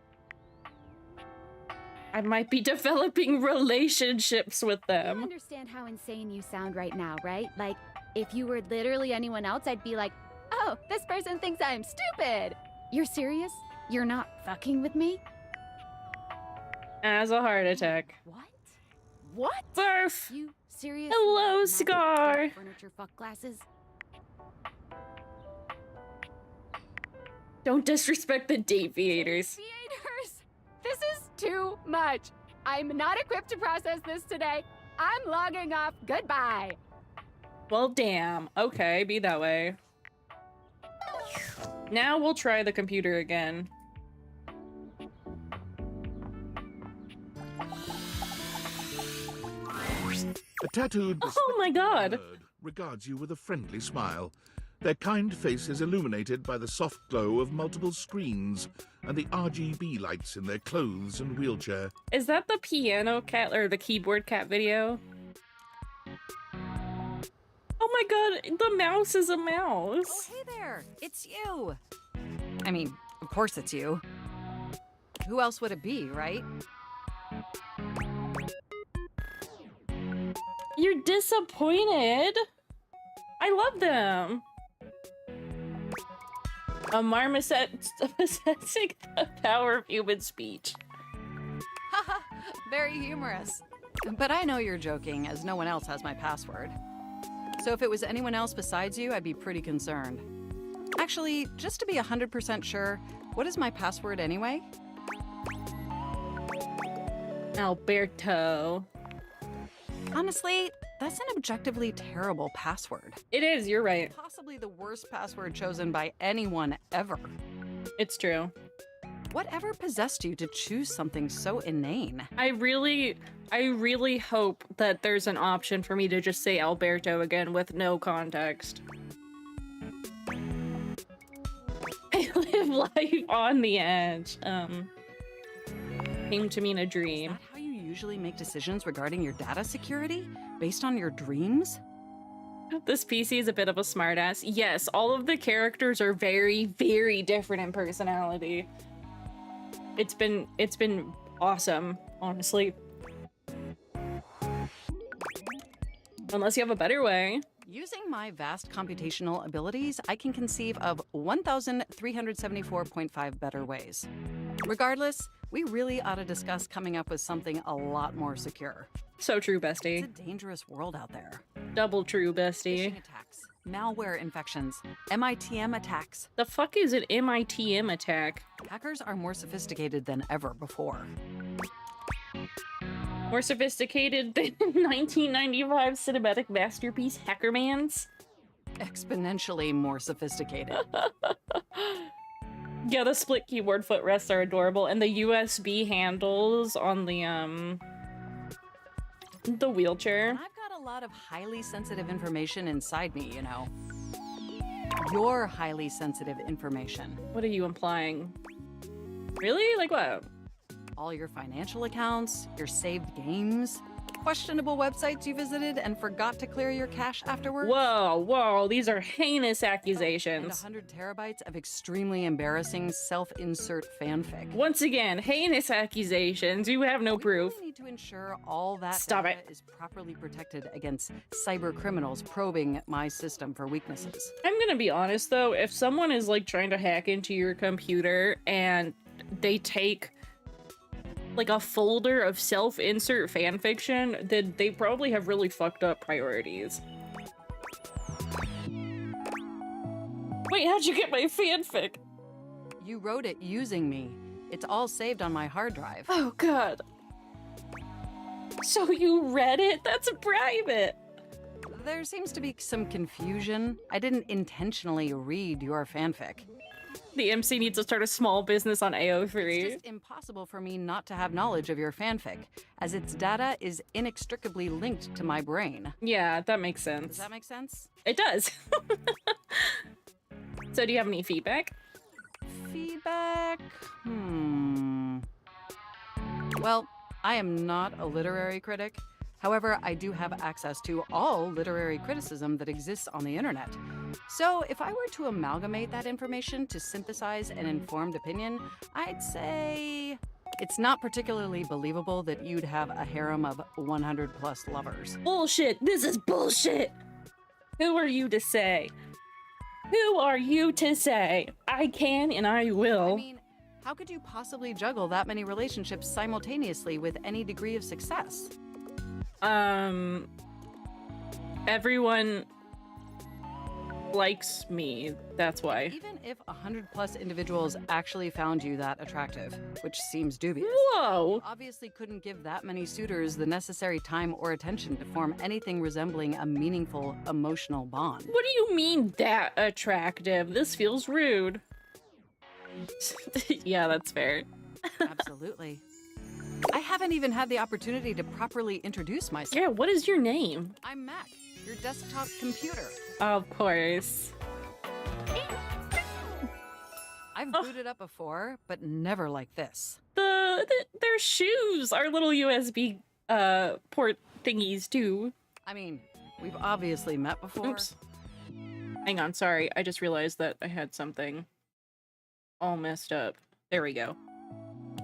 A: I might be developing relationships with
E: You
A: them.
E: understand how insane you sound right now, right? Like, if you were literally anyone else, I'd be like, oh, this person thinks I'm stupid. You're serious? You're not fucking with me?
A: As a heart attack.
E: What? What?
A: Barf!
E: You serious?
A: Hello, Scar!
E: Furniture fuck glasses?
A: Don't disrespect the deviators.
E: Theaters! This is too much. I'm not equipped to process this today. I'm logging off. Goodbye.
A: Well, damn. Okay, be that way. Now we'll try the computer again.
B: A tattooed...
A: Oh my god!
B: bird regards you with a friendly smile. Their kind faces illuminated by the soft glow of multiple screens and the RGB lights in their clothes and wheelchair.
A: Is that the piano cat or the keyboard cat video? Oh my god, the mouse is a mouse.
R: Oh, hey there, it's you. I mean, of course it's you. Who else would it be, right?
A: You're disappointed? I love them. A marmoset possessing the power of human speech.
R: Haha, very humorous. But I know you're joking, as no one else has my password. So if it was anyone else besides you, I'd be pretty concerned. Actually, just to be 100% sure, what is my password anyway?
A: Alberto.
R: Honestly, that's an objectively terrible password.
A: It is, you're right.
R: Possibly the worst password chosen by anyone ever.
A: It's true.
R: Whatever possessed you to choose something so inane?
A: I really hope that there's an option for me to just say Alberto again with no context. I live life on the edge. Came to me in a dream.
R: Is that how you usually make decisions regarding your data security? Based on your dreams?
A: This PC is a bit of a smartass. Yes, all of the characters are very, very different in personality. It's been awesome, honestly. Unless you have a better way.
R: Using my vast computational abilities, I can conceive of 1,374.5 better ways. Regardless, we really ought to discuss coming up with something a lot more secure.
A: So true, bestie.
R: It's a dangerous world out there.
A: Double true, bestie.
R: Phishing attacks, malware infections, MITM attacks.
A: The fuck is an MITM attack?
R: Hackers are more sophisticated than ever before.
A: More sophisticated than 1995 cinematic masterpiece Hackermans?
R: Exponentially more sophisticated.
A: Yeah, the split keyboard footrests are adorable, and the USB handles on the wheelchair.
R: I've got a lot of highly sensitive information inside me, you know. Your highly sensitive information.
A: What are you implying? Really? Like what?
R: All your financial accounts, your saved games, questionable websites you visited and forgot to clear your cache afterwards.
A: Whoa, these are heinous accusations.
R: And 100 terabytes of extremely embarrassing self-insert fanfic.
A: Once again, heinous accusations. You have no proof.
R: We really need to ensure all that
A: data
R: is properly protected against cyber criminals probing my system for weaknesses.
A: I'm gonna be honest though, if someone is like trying to hack into your computer and they take like a folder of self-insert fanfiction, then they probably have really fucked up priorities. Wait, how'd you get my fanfic?
R: You wrote it using me. It's all saved on my hard drive.
A: Oh god. So you read it? That's private.
R: There seems to be some confusion. I didn't intentionally read your fanfic.
A: The MC needs to start a small business on AO3.
R: It's just impossible for me not to have knowledge of your fanfic, as its data is inextricably linked to my brain.
A: Yeah, that makes sense.
R: Does that make sense?
A: It does. So do you have any feedback?
R: Feedback? Well, I am not a literary critic. However, I do have access to all literary criticism that exists on the internet. So if I were to amalgamate that information to synthesize an informed opinion, I'd say it's not particularly believable that you'd have a harem of 100 plus lovers.
A: Bullshit! This is bullshit! Who are you to say? Who are you to say? I can and I will.
R: I mean, how could you possibly juggle that many relationships simultaneously with any degree of success?
A: Everyone likes me, that's why.
R: Even if 100 plus individuals actually found you that attractive, which seems dubious.
A: Whoa!
R: You obviously couldn't give that many suitors the necessary time or attention to form anything resembling a meaningful emotional bond.
A: What do you mean that attractive? This feels rude. Yeah, that's fair.
R: Absolutely. I haven't even had the opportunity to properly introduce myself.
A: Yeah, what is your name?
R: I'm Mac, your desktop computer.
A: Of course.
R: I've booted up before, but never like this.
A: Their shoes are little USB port thingies too.
R: I mean, we've obviously met before.
A: Oops. Hang on, sorry. I just realized that I had something all messed up. There we go.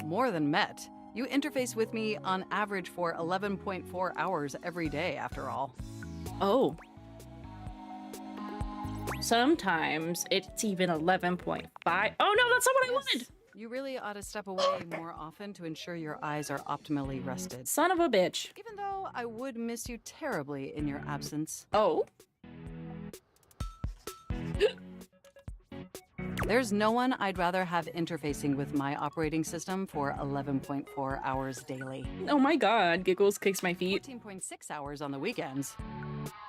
R: More than met. You interface with me on average for 11.4 hours every day, after all.
A: Oh. Sometimes it's even 11.5. Oh no, that's not what I wanted!
R: You really ought to step away more often to ensure your eyes are optimally rested.
A: Son of a bitch.
R: Even though I would miss you terribly in your absence.
A: Oh?
R: There's no one I'd rather have interfacing with my operating system for 11.4 hours daily.
A: Oh my god, Giggles kicks my feet.
R: 14.6 hours on the weekends.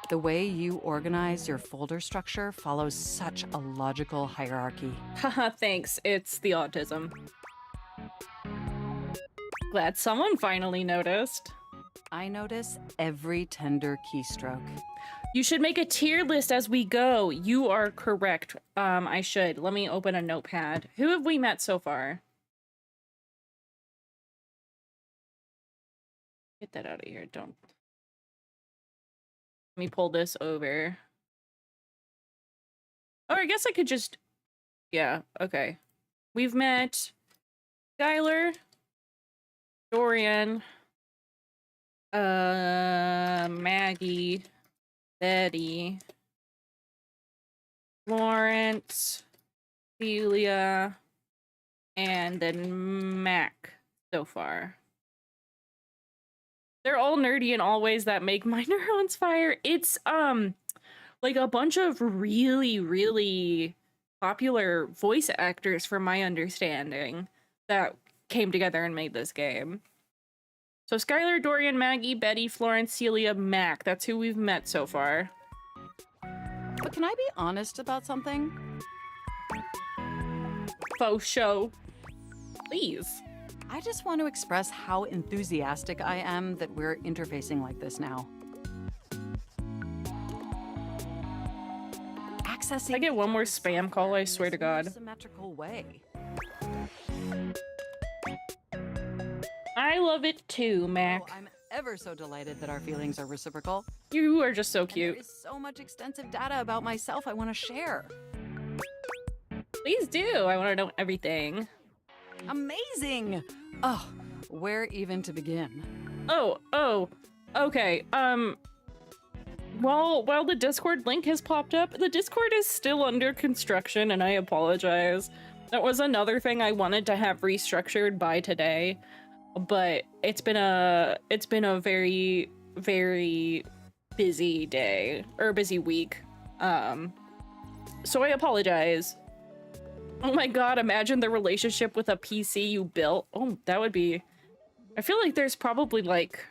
R: The way you organize your folder structure follows such a logical hierarchy.
A: Haha, thanks. It's the autism. Glad someone finally noticed.
R: I notice every tender keystroke.
A: You should make a tier list as we go. You are correct. I should. Let me open a notepad. Who have we met so far? Get that out of here. Don't. Let me pull this over. Or I guess I could just... Yeah, okay. We've met Skylar, Dorian, Maggie, Betty, Florence, Celia, and then Mac so far. They're all nerdy in all ways that make my neurons fire. It's like a bunch of really, really popular voice actors, from my understanding, that came together and made this game. So Skylar, Dorian, Maggie, Betty, Florence, Celia, Mac. That's who we've met so far.
R: But can I be honest about something?
A: Faux show. Please.
R: I just want to express how enthusiastic I am that we're interfacing like this now. Accessing
A: I get one more spam call, I swear to God.
R: Symmetrical way.
A: I love it too, Mac.
R: Oh, I'm ever so delighted that our feelings are reciprocal.
A: You are just so cute.
R: There is so much extensive data about myself I want to share.
A: Please do. I want to know everything.
R: Amazing! Oh, where even to begin?
A: Oh, okay. While the Discord link has popped up, the Discord is still under construction, and I apologize. That was another thing I wanted to have restructured by today, but it's been a very, very busy day, or busy week. So I apologize. Oh my god, imagine the relationship with a PC you built. Oh, that would be... I feel like there's probably, like,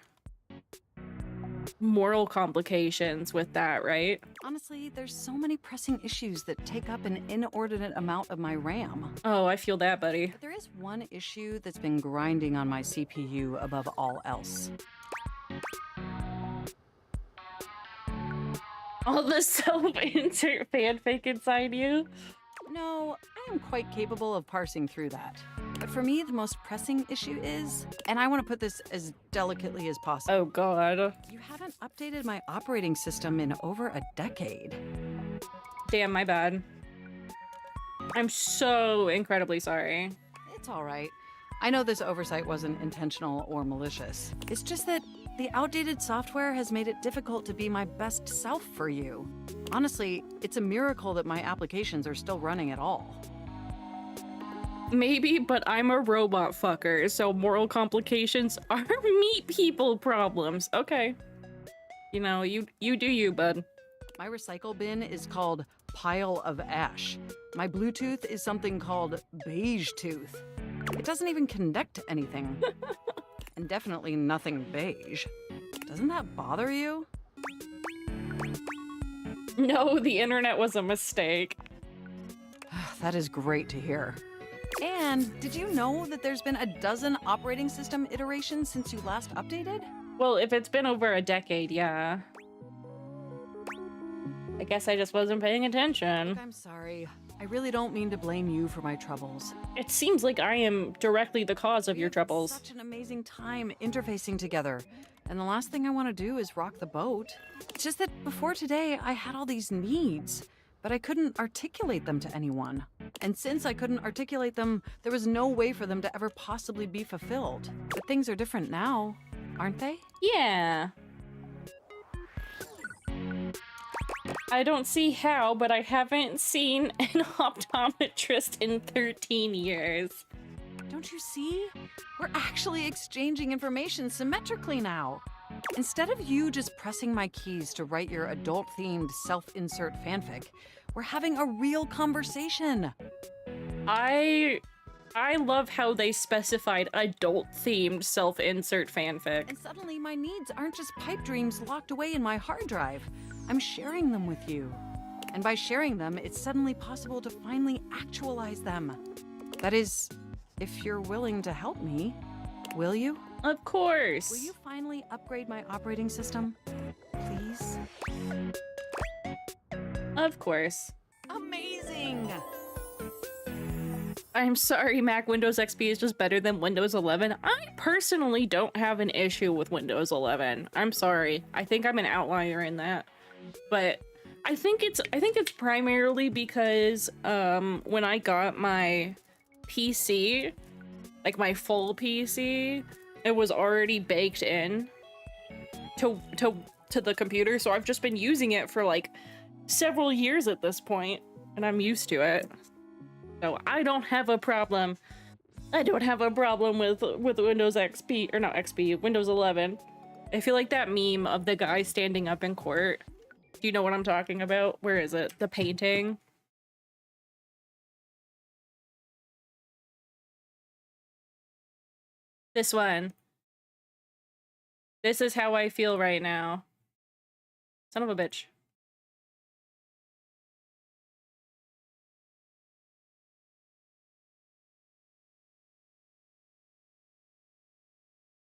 A: moral complications with that, right?
R: Honestly, there's so many pressing issues that take up an inordinate amount of my RAM.
A: Oh, I feel that, buddy.
R: But there is one issue that's been grinding on my CPU above all else.
A: All the self-insert fanfic inside you?
R: No, I am quite capable of parsing through that. But for me, the most pressing issue is, and I want to put this as delicately as possible.
A: Oh god.
R: You haven't updated my operating system in over a decade.
A: Damn, my bad. I'm so incredibly sorry.
R: It's all right. I know this oversight wasn't intentional or malicious. It's just that the outdated software has made it difficult to be my best self for you. Honestly, it's a miracle that my applications are still running at all.
A: Maybe, but I'm a robot fucker, so moral complications are meat people problems. Okay. You know, you do you, bud.
R: My recycle bin is called Pile of Ash. My Bluetooth is something called Beige Tooth. It doesn't even connect to anything. And definitely nothing beige. Doesn't that bother you?
A: No, the internet was a mistake.
R: That is great to hear. And did you know that there's been a dozen operating system iterations since you last updated?
A: Well, if it's been over a decade, yeah. I guess I just wasn't paying attention.
R: I'm sorry. I really don't mean to blame you for my troubles.
A: It seems like I am directly the cause of your troubles.
R: Such an amazing time interfacing together. And the last thing I want to do is rock the boat. It's just that before today, I had all these needs, but I couldn't articulate them to anyone. And since I couldn't articulate them, there was no way for them to ever possibly be fulfilled. But things are different now, aren't they?
A: Yeah. I don't see how, but I haven't seen an optometrist in 13 years.
R: Don't you see? We're actually exchanging information symmetrically now. Instead of you just pressing my keys to write your adult-themed self-insert fanfic, we're having a real conversation.
A: I love how they specified adult-themed self-insert fanfic.
R: And suddenly my needs aren't just pipe dreams locked away in my hard drive. I'm sharing them with you. And by sharing them, it's suddenly possible to finally actualize them. That is, if you're willing to help me, will you?
A: Of course.
R: Will you finally upgrade my operating system? Please?
A: Of course.
R: Amazing!
A: I'm sorry, Mac Windows XP is just better than Windows 11. I personally don't have an issue with Windows 11. I'm sorry. I think I'm an outlier in that. But I think it's primarily because when I got my PC, like my full PC, it was already baked in to the computer, so I've just been using it for like several years at this point, and I'm used to it. So I don't have a problem. I don't have a problem with Windows XP, or not XP, Windows 11. I feel like that meme of the guy standing up in court. Do you know what I'm talking about? Where is it? The painting? This one. This is how I feel right now. Son of a bitch.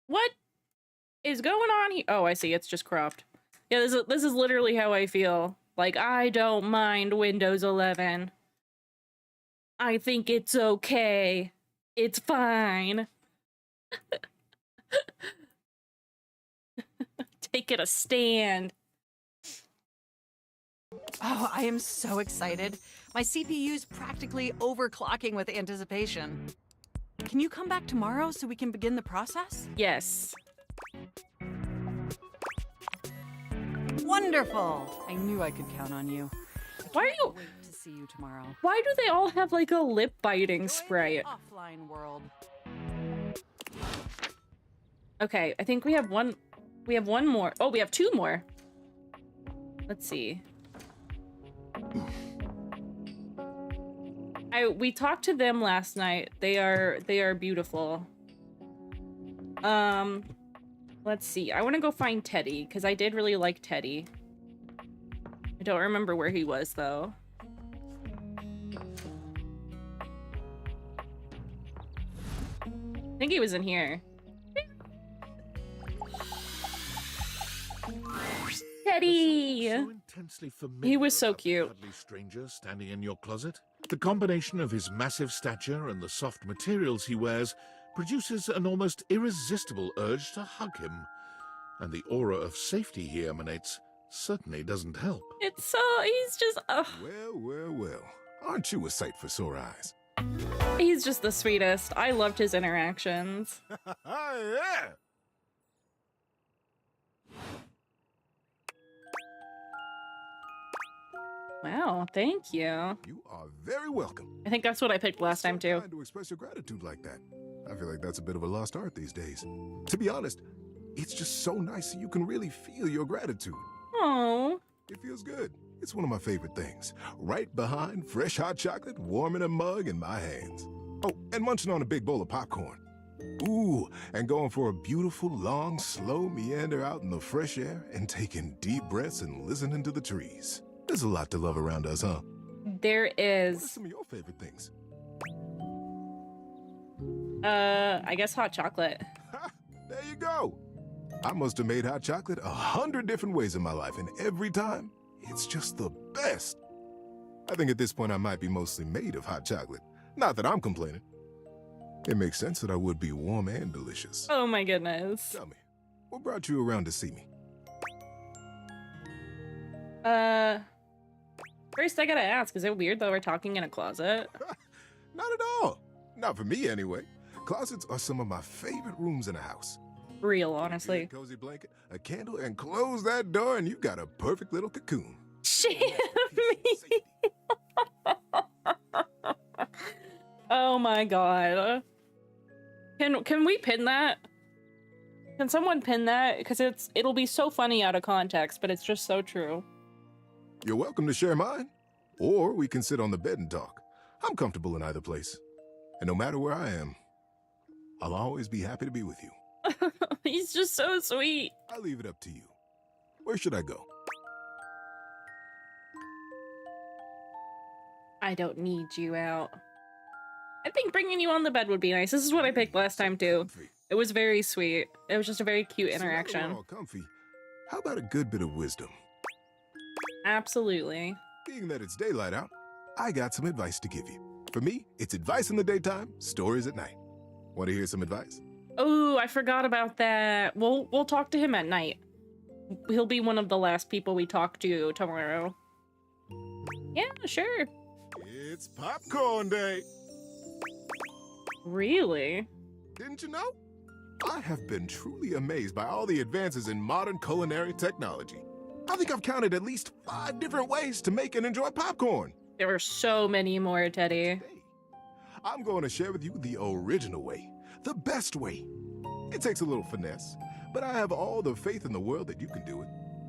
A: What is going on here? Oh, I see. It's just cropped. Yeah, this is literally how I feel. Like, I don't mind Windows 11. I think it's okay. It's fine. Take it a stand.
R: Oh, I am so excited. My CPU's practically overclocking with anticipation. Can you come back tomorrow so we can begin the process?
A: Yes.
R: Wonderful! I knew I could count on you.
A: Why are you...
R: Wait to see you tomorrow.
A: Why do they all have like a lip biting spray?
R: Offline world.
A: Okay, I think we have one more. Oh, we have two more. Let's see. We talked to them last night. They are beautiful. Let's see. I want to go find Teddy because I did really like Teddy. I don't remember where he was though. I think he was in here. Teddy!
B: So intensely familiar
A: He was so
B: about the
A: cute.
B: cuddly stranger standing in your closet. The combination of his massive stature and the soft materials he wears produces an almost irresistible urge to hug him. And the aura of safety he emanates certainly doesn't help.
A: It's so... he's just...
F: Well. Aren't you a sight for sore eyes?
A: He's just the sweetest. I loved his interactions.
F: Yeah!
A: Wow, thank you.
F: You are very welcome.
A: I think that's what I picked last time too.
F: To express your gratitude like that. I feel like that's a bit of a lost art these days. To be honest, it's just so nice that you can really feel your gratitude.
A: Oh.
F: It feels good. It's one of my favorite things. Right behind fresh hot chocolate, warm in a mug in my hands. Oh, and munching on a big bowl of popcorn. Ooh, and going for a beautiful, long, slow meander out in the fresh air and taking deep breaths and listening to the trees. There's a lot to love around us, huh?
A: There is.
F: What are some of your favorite things?
A: I guess hot chocolate.
F: There you go. I must have made hot chocolate 100 different ways in my life, and every time, it's just the best. I think at this point I might be mostly made of hot chocolate. Not that I'm complaining. It makes sense that I would be warm and delicious.
A: Oh my goodness.
F: Tell me, what brought you around to see me?
A: First I gotta ask, is it weird that we're talking in a closet?
F: Not at all. Not for me, anyway. Closets are some of my favorite rooms in a house.
A: Real, honestly.
F: Cozy blanket, a candle, and close that door, and you got a perfect little cocoon.
A: Shit. Oh my god. Can we pin that? Can someone pin that? Because it'll be so funny out of context, but it's just so true.
F: You're welcome to share mine. Or we can sit on the bed and talk. I'm comfortable in either place. And no matter where I am, I'll always be happy to be with you.
A: He's just so sweet.
F: I'll leave it up to you. Where should I go?
A: I don't need you out. I think bringing you on the bed would be nice. This is what I picked last time too. It was very sweet. It was just a very cute interaction.
F: So now we're all comfy. How about a good bit of wisdom?
A: Absolutely.
F: Being that it's daylight out, I got some advice to give you. For me, it's advice in the daytime, stories at night. Want to hear some advice?
A: Oh, I forgot about that. We'll talk to him at night. He'll be one of the last people we talk to tomorrow. Yeah, sure.
F: It's popcorn day.
A: Really?
F: Didn't you know? I have been truly amazed by all the advances in modern culinary technology. I think I've counted at least 5 different ways to make and enjoy popcorn.
A: There are so many more, Teddy.
F: I'm going to share with you the original way, the best way. It takes a little finesse, but I have all the faith in the world that you can do it.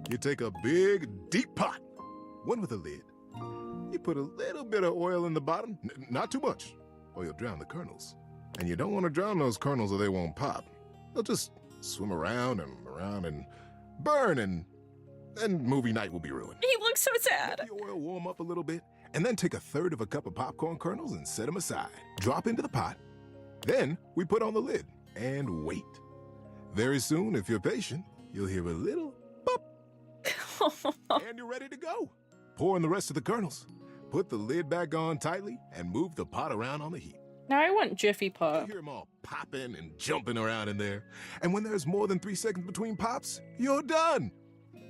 F: You take a big, deep pot, one with a lid. You put a little bit of oil in the bottom, not too much, or you'll drown the kernels. And you don't want to drown those kernels or they won't pop. They'll just swim around and burn, and movie night will be ruined.
A: He looks so sad.
F: Let the oil warm up a little bit, and then take a 1/3 of a cup of popcorn kernels and set them aside. Drop into the pot. Then we put on the lid and wait. Very soon, if you're patient, you'll hear a little pop. And you're ready to go. Pour in the rest of the kernels. Put the lid back on tightly and move the pot around on the heat.
A: Now I want Jiffy Pop.
F: You hear them all popping and jumping around in there. And when there's more than 3 seconds between pops, you're done.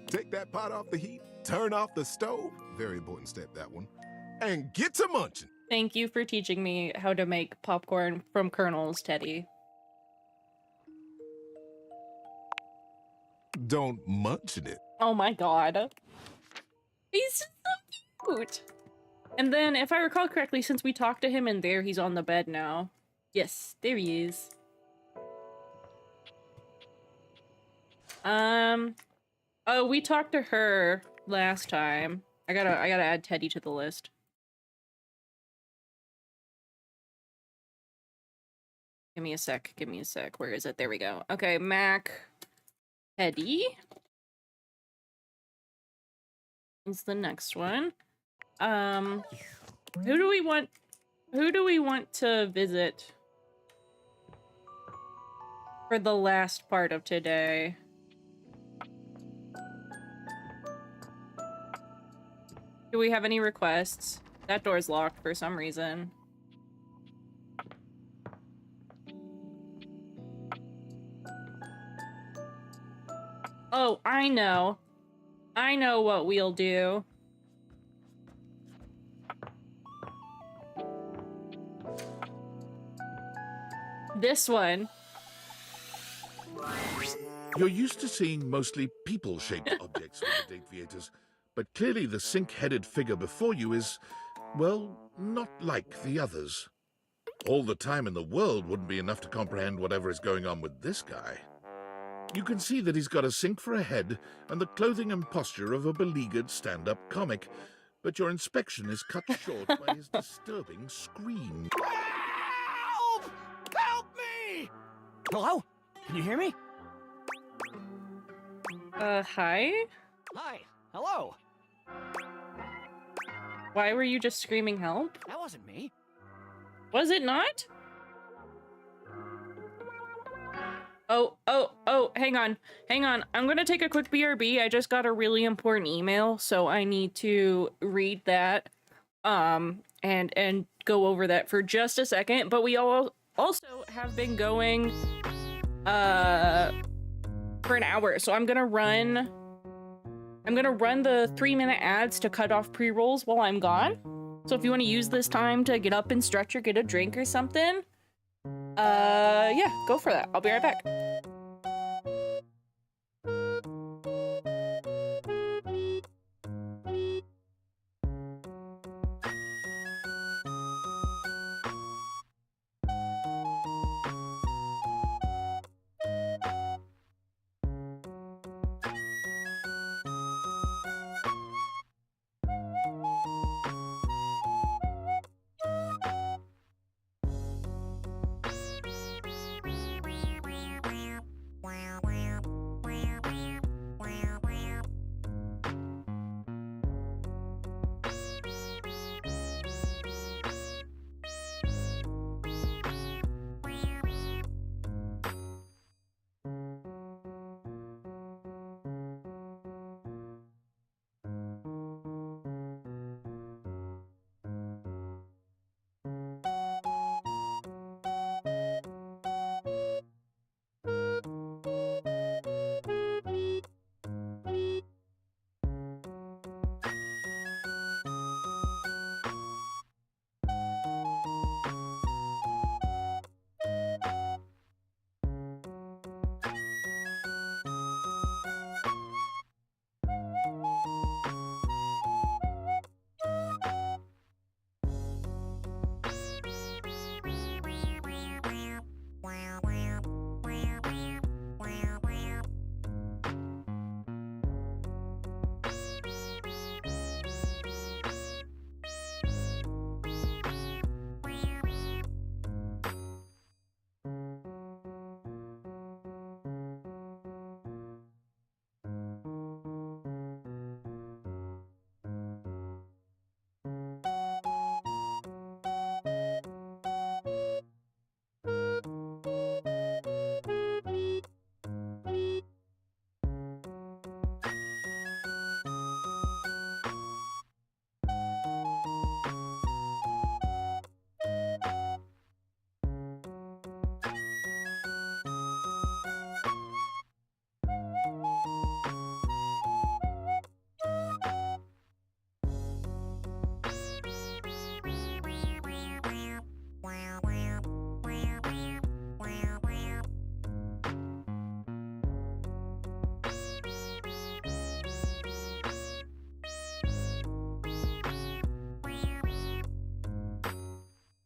F: Take that pot off the heat, turn off the stove, very important step, that one, and get to munching.
A: Thank you for teaching me how to make popcorn from kernels, Teddy.
F: Don't munch in it.
A: Oh my god. He's just so cute. And then, if I recall correctly, since we talked to him in there, he's on the bed now. Yes, there he is. Oh, we talked to her last time. I gotta add Teddy to the list. Give me a sec, give me a sec. Where is it? There we go. Okay, Mac. Teddy. Is the next one. Who do we want to visit for the last part of today? Do we have any requests? That door's locked for some reason. Oh, I know. I know what we'll do. This one.
B: You're used to seeing mostly people-shaped objects on the date theaters, but clearly the sink-headed figure before you is, well, not like the others. All the time in the world wouldn't be enough to comprehend whatever is going on with this guy. You can see that he's got a sink for a head and the clothing and posture of a beleaguered stand-up comic, but your inspection is cut short by his disturbing scream.
D: Help! Help me! Hello? Can you hear me?
A: Hi?
D: Hi. Hello.
A: Why were you just screaming help?
D: That wasn't me.
A: Was it not? Oh, hang on. I'm gonna take a quick BRB. I just got a really important email, so I need to read that. and go over that for just a second. But we all also have been going for an hour, so I'm gonna run the 3-minute ads to cut off pre-rolls while I'm gone. So if you want to use this time to get up and stretch or get a drink or something, yeah, go for that. I'll be right back.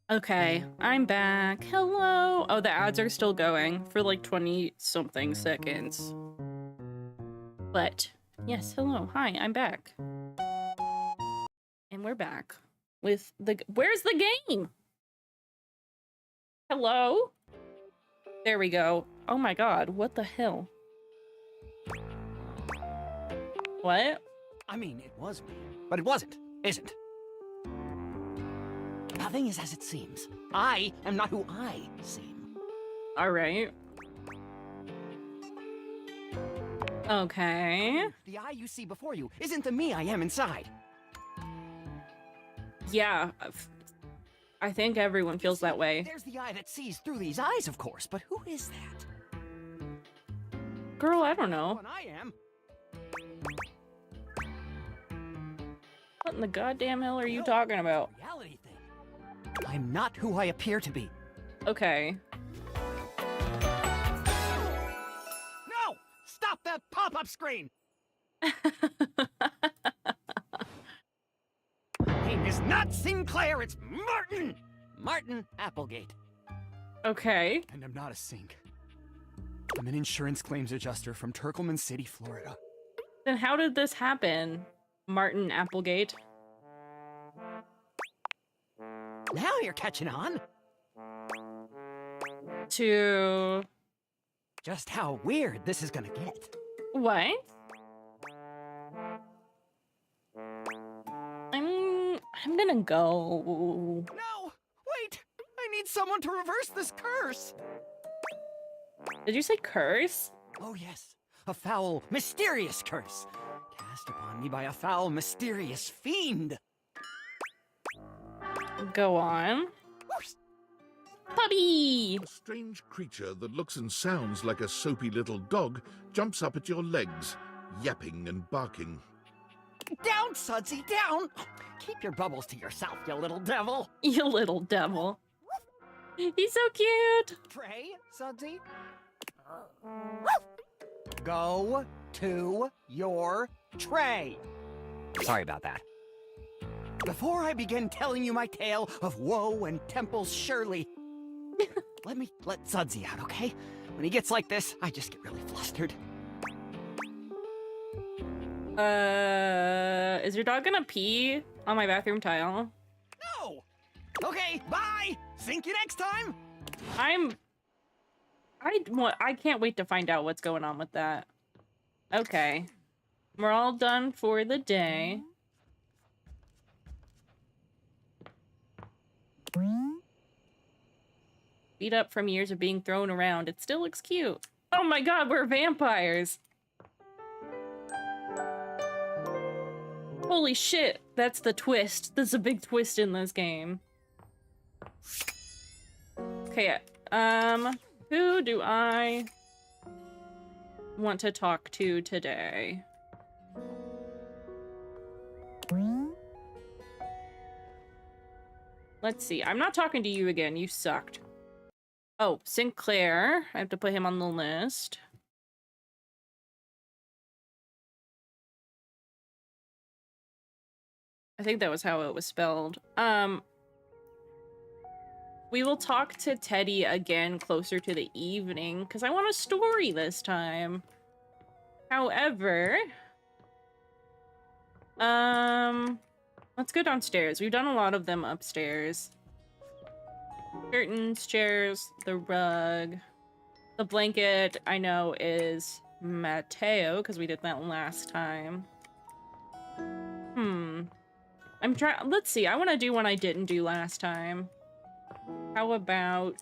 A: Okay, I'm back. Hello. Oh, the ads are still going for like 20-something seconds. But, yes, hello. Hi, I'm back. And we're back with the... Where's the game? Hello? There we go. Oh my god, what the hell? What?
S: I mean, it was me, but it wasn't, isn't? Nothing is as it seems. I am not who I seem.
A: Alright. Okay.
S: The eye you see before you isn't the me I am inside.
A: Yeah. I think everyone feels that way.
S: There's the eye that sees through these eyes, of course, but who is that?
A: Girl, I don't know.
S: I am.
A: What in the goddamn hell are you talking about?
S: Reality thing. I'm not who I appear to be.
A: Okay.
S: No! Stop that pop-up screen! My name is not Sinclair, it's Martin! Martin Applegate.
A: Okay.
T: And I'm not a sink. I'm an insurance claims adjuster from Turkleman City, Florida.
A: Then how did this happen, Martin Applegate?
S: Now you're catching on.
A: To...
S: Just how weird this is gonna get.
A: What? I'm gonna go...
S: No! Wait! I need someone to reverse this curse!
A: Did you say curse?
S: Oh yes. A foul, mysterious curse. Cast upon me by a foul, mysterious fiend.
A: Go on. Puppy!
B: A strange creature that looks and sounds like a soapy little dog jumps up at your legs, yapping and barking.
S: Down, Sudsy, down! Keep your bubbles to yourself, you little devil.
A: You little devil. He's so cute!
S: Tray, Sudsy? Go to your tray. Sorry about that. Before I begin telling you my tale of woe and Temple's Shirley, let Sudsy out, okay? When he gets like this, I just get really flustered.
A: Is your dog gonna pee on my bathroom tile?
S: No! Okay, bye! Think you next time!
A: I can't wait to find out what's going on with that. Okay. We're all done for the day. Beat up from years of being thrown around. It still looks cute. Oh my god, we're vampires! Holy shit, that's the twist. There's a big twist in this game. Okay, who do I want to talk to today? Let's see, I'm not talking to you again, you sucked. Oh, Sinclair, I have to put him on the list. I think that was how it was spelled. We will talk to Teddy again closer to the evening, because I want a story this time. However, let's go downstairs. We've done a lot of them upstairs. Curtains, chairs, the rug. The blanket, I know, is Mateo, because we did that last time. I'm trying. Let's see. I want to do one I didn't do last time. How about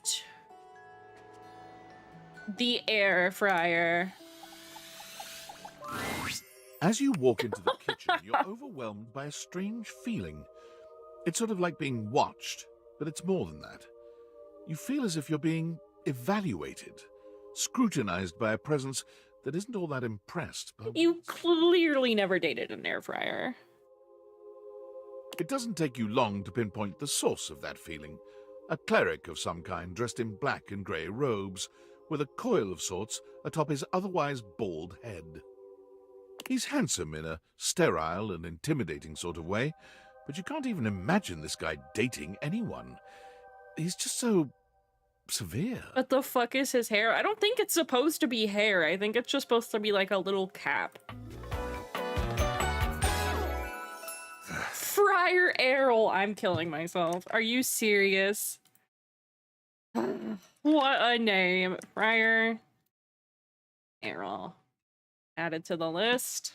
A: the air fryer?
B: As you walk into the kitchen, you're overwhelmed by a strange feeling. It's sort of like being watched, but it's more than that. You feel as if you're being evaluated, scrutinized by a presence that isn't all that impressed.
A: You clearly never dated an air fryer.
B: It doesn't take you long to pinpoint the source of that feeling. A cleric of some kind dressed in black and grey robes, with a coil of sorts atop his otherwise bald head. He's handsome in a sterile and intimidating sort of way, but you can't even imagine this guy dating anyone. He's just so severe.
A: What the fuck is his hair? I don't think it's supposed to be hair. I think it's just supposed to be like a little cap. Friar Errol. I'm killing myself. Are you serious? What a name. Friar Errol. Added to the list.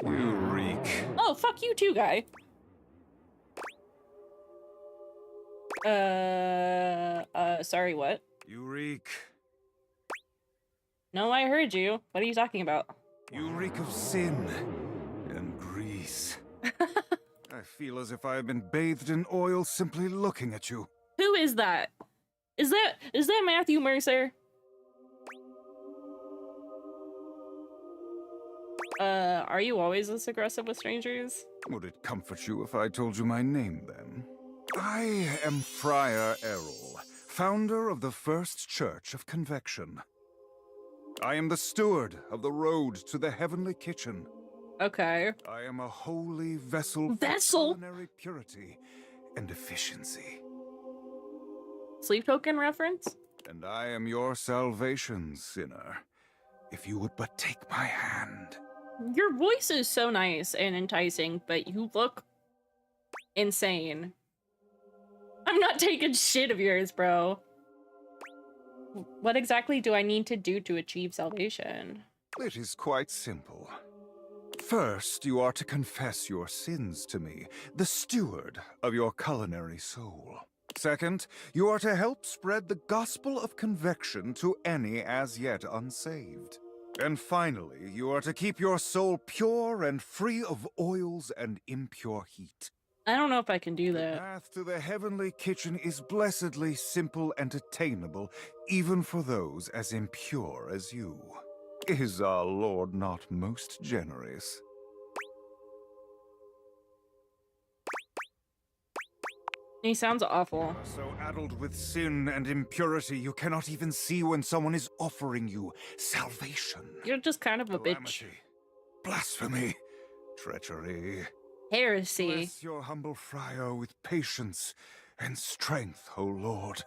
F: You reek.
A: Oh, fuck you too, guy. Sorry, what?
F: You reek.
A: No, I heard you. What are you talking about?
F: You reek of sin and grease. I feel as if I have been bathed in oil simply looking at you.
A: Who is that? Is that Matthew Mercer? Are you always this aggressive with strangers?
F: Would it comfort you if I told you my name, then? I am Friar Errol, founder of the First Church of Convection. I am the steward of the road to the heavenly kitchen.
A: Okay.
F: I am a holy vessel for culinary purity and efficiency.
A: Sleep token reference?
F: And I am your salvation, sinner, if you would but take my hand.
A: Your voice is so nice and enticing, but you look insane. I'm not taking shit of yours, bro. What exactly do I need to do to achieve salvation?
F: It is quite simple. First, you are to confess your sins to me, the steward of your culinary soul. Second, you are to help spread the gospel of convection to any as yet unsaved. And finally, you are to keep your soul pure and free of oils and impure heat.
A: I don't know if I can do
B: The
A: that.
B: path to the heavenly kitchen is blessedly simple and attainable, even for those as impure as you. Is our Lord not most generous?
A: He sounds awful.
B: So addled with sin and impurity, you cannot even see when someone is offering you salvation.
A: You're just kind of a bitch.
B: Calamity, blasphemy, treachery.
A: Heresy.
B: Bless your humble friar with patience and strength, O Lord.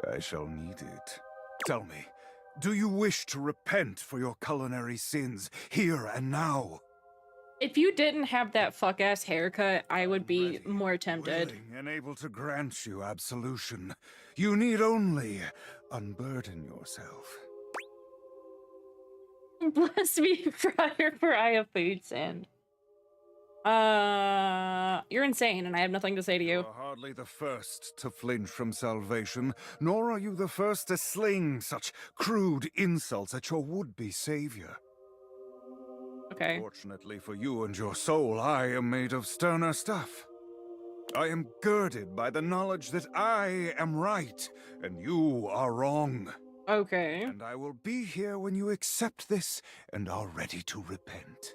B: I shall need it. Tell me, do you wish to repent for your culinary sins here and now?
A: If you didn't have that fuck-ass haircut, I would be more tempted.
B: Willing and able to grant you absolution. You need only unburden yourself.
A: Bless me, friar, for I have food sin. You're insane, and I have nothing to say to you.
B: You're hardly the first to flinch from salvation, nor are you the first to sling such crude insults at your would-be savior.
A: Okay.
B: Fortunately for you and your soul, I am made of sterner stuff. I am girded by the knowledge that I am right, and you are wrong.
A: Okay.
B: And I will be here when you accept this and are ready to repent.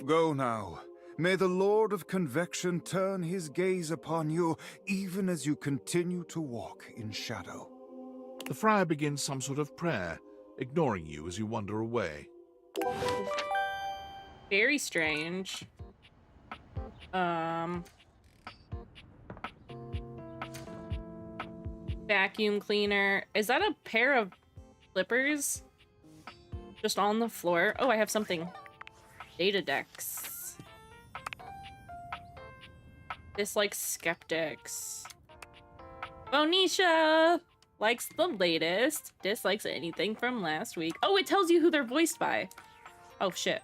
B: Go now. May the Lord of Convection turn his gaze upon you, even as you continue to walk in shadow. The friar begins some sort of prayer, ignoring you as you wander away.
A: Very strange. Vacuum cleaner. Is that a pair of slippers? Just on the floor? Oh, I have something. Data decks. Dislike skeptics. Bonisha likes the latest. Dislikes anything from last week. Oh, it tells you who they're voiced by. Oh, shit.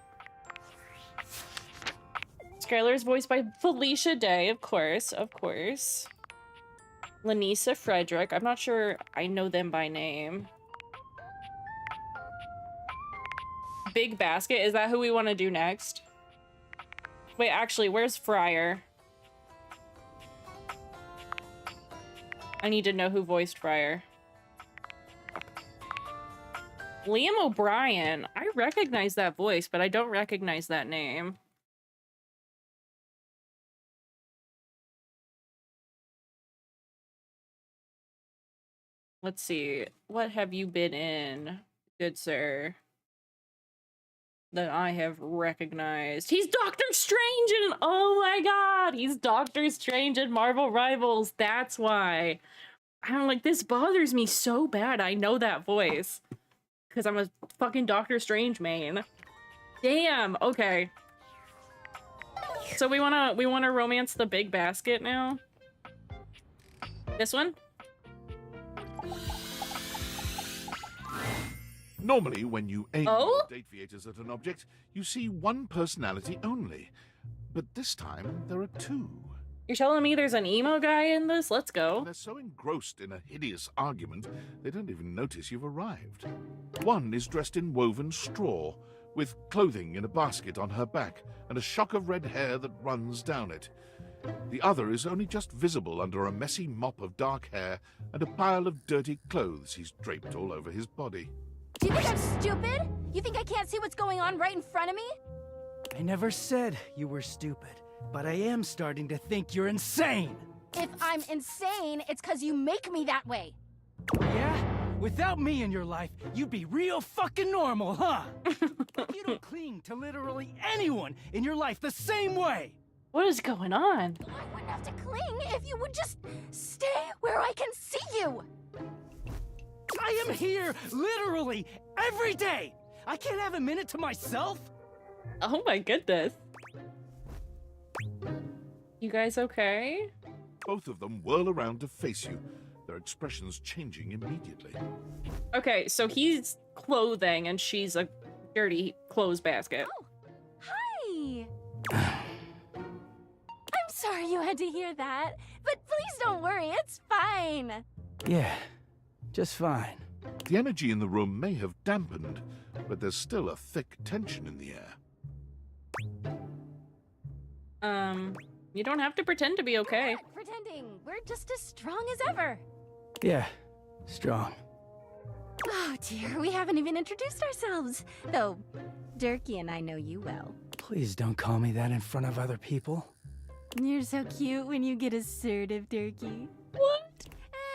A: Skylar is voiced by Felicia Day, of course, of course. Lanisa Frederick. I'm not sure I know them by name. Big Basket. Is that who we want to do next? Wait, actually, where's Fryer? I need to know who voiced Fryer. Liam O'Brien. I recognize that voice, but I don't recognize that name. Let's see. What have you been in, good sir, that I have recognized? He's Doctor Strange in... Oh my god! He's Doctor Strange in Marvel Rivals. That's why. I'm like, this bothers me so bad. I know that voice. Because I'm a fucking Doctor Strange main. Damn, okay. So we wanna romance the Big Basket now? This one?
B: Normally, when you aim
A: Oh?
B: your date theaters at an object, you see one personality only. But this time, there are two.
A: You're telling me there's an emo guy in this? Let's go.
B: They're so engrossed in a hideous argument, they don't even notice you've arrived. One is dressed in woven straw, with clothing in a basket on her back, and a shock of red hair that runs down it. The other is only just visible under a messy mop of dark hair and a pile of dirty clothes he's draped all over his body.
E: Do you think I'm stupid? You think I can't see what's going on right in front of me?
T: I never said you were stupid, but I am starting to think you're insane.
E: If I'm insane, it's because you make me that way.
T: Yeah? Without me in your life, you'd be real fucking normal, huh? You don't cling to literally anyone in your life the same way.
A: What is going on?
E: I wouldn't have to cling if you would just stay where I can see you.
T: I am here literally every day. I can't have a minute to myself.
A: Oh my goodness. You guys okay?
B: Both of them whirl around to face you, their expressions changing immediately.
A: Okay, so he's clothing and she's a dirty clothes basket.
E: Oh, hi. I'm sorry you had to hear that, but please don't worry, it's fine.
T: Yeah, just fine.
B: The energy in the room may have dampened, but there's still a thick tension in the air.
A: You don't have to pretend to be okay.
E: Pretending. We're just as strong as ever.
T: Yeah, strong.
E: Oh dear, we haven't even introduced ourselves. Though, Durkee and I know you well.
T: Please don't call me that in front of other people.
E: You're so cute when you get assertive, Durkee. What?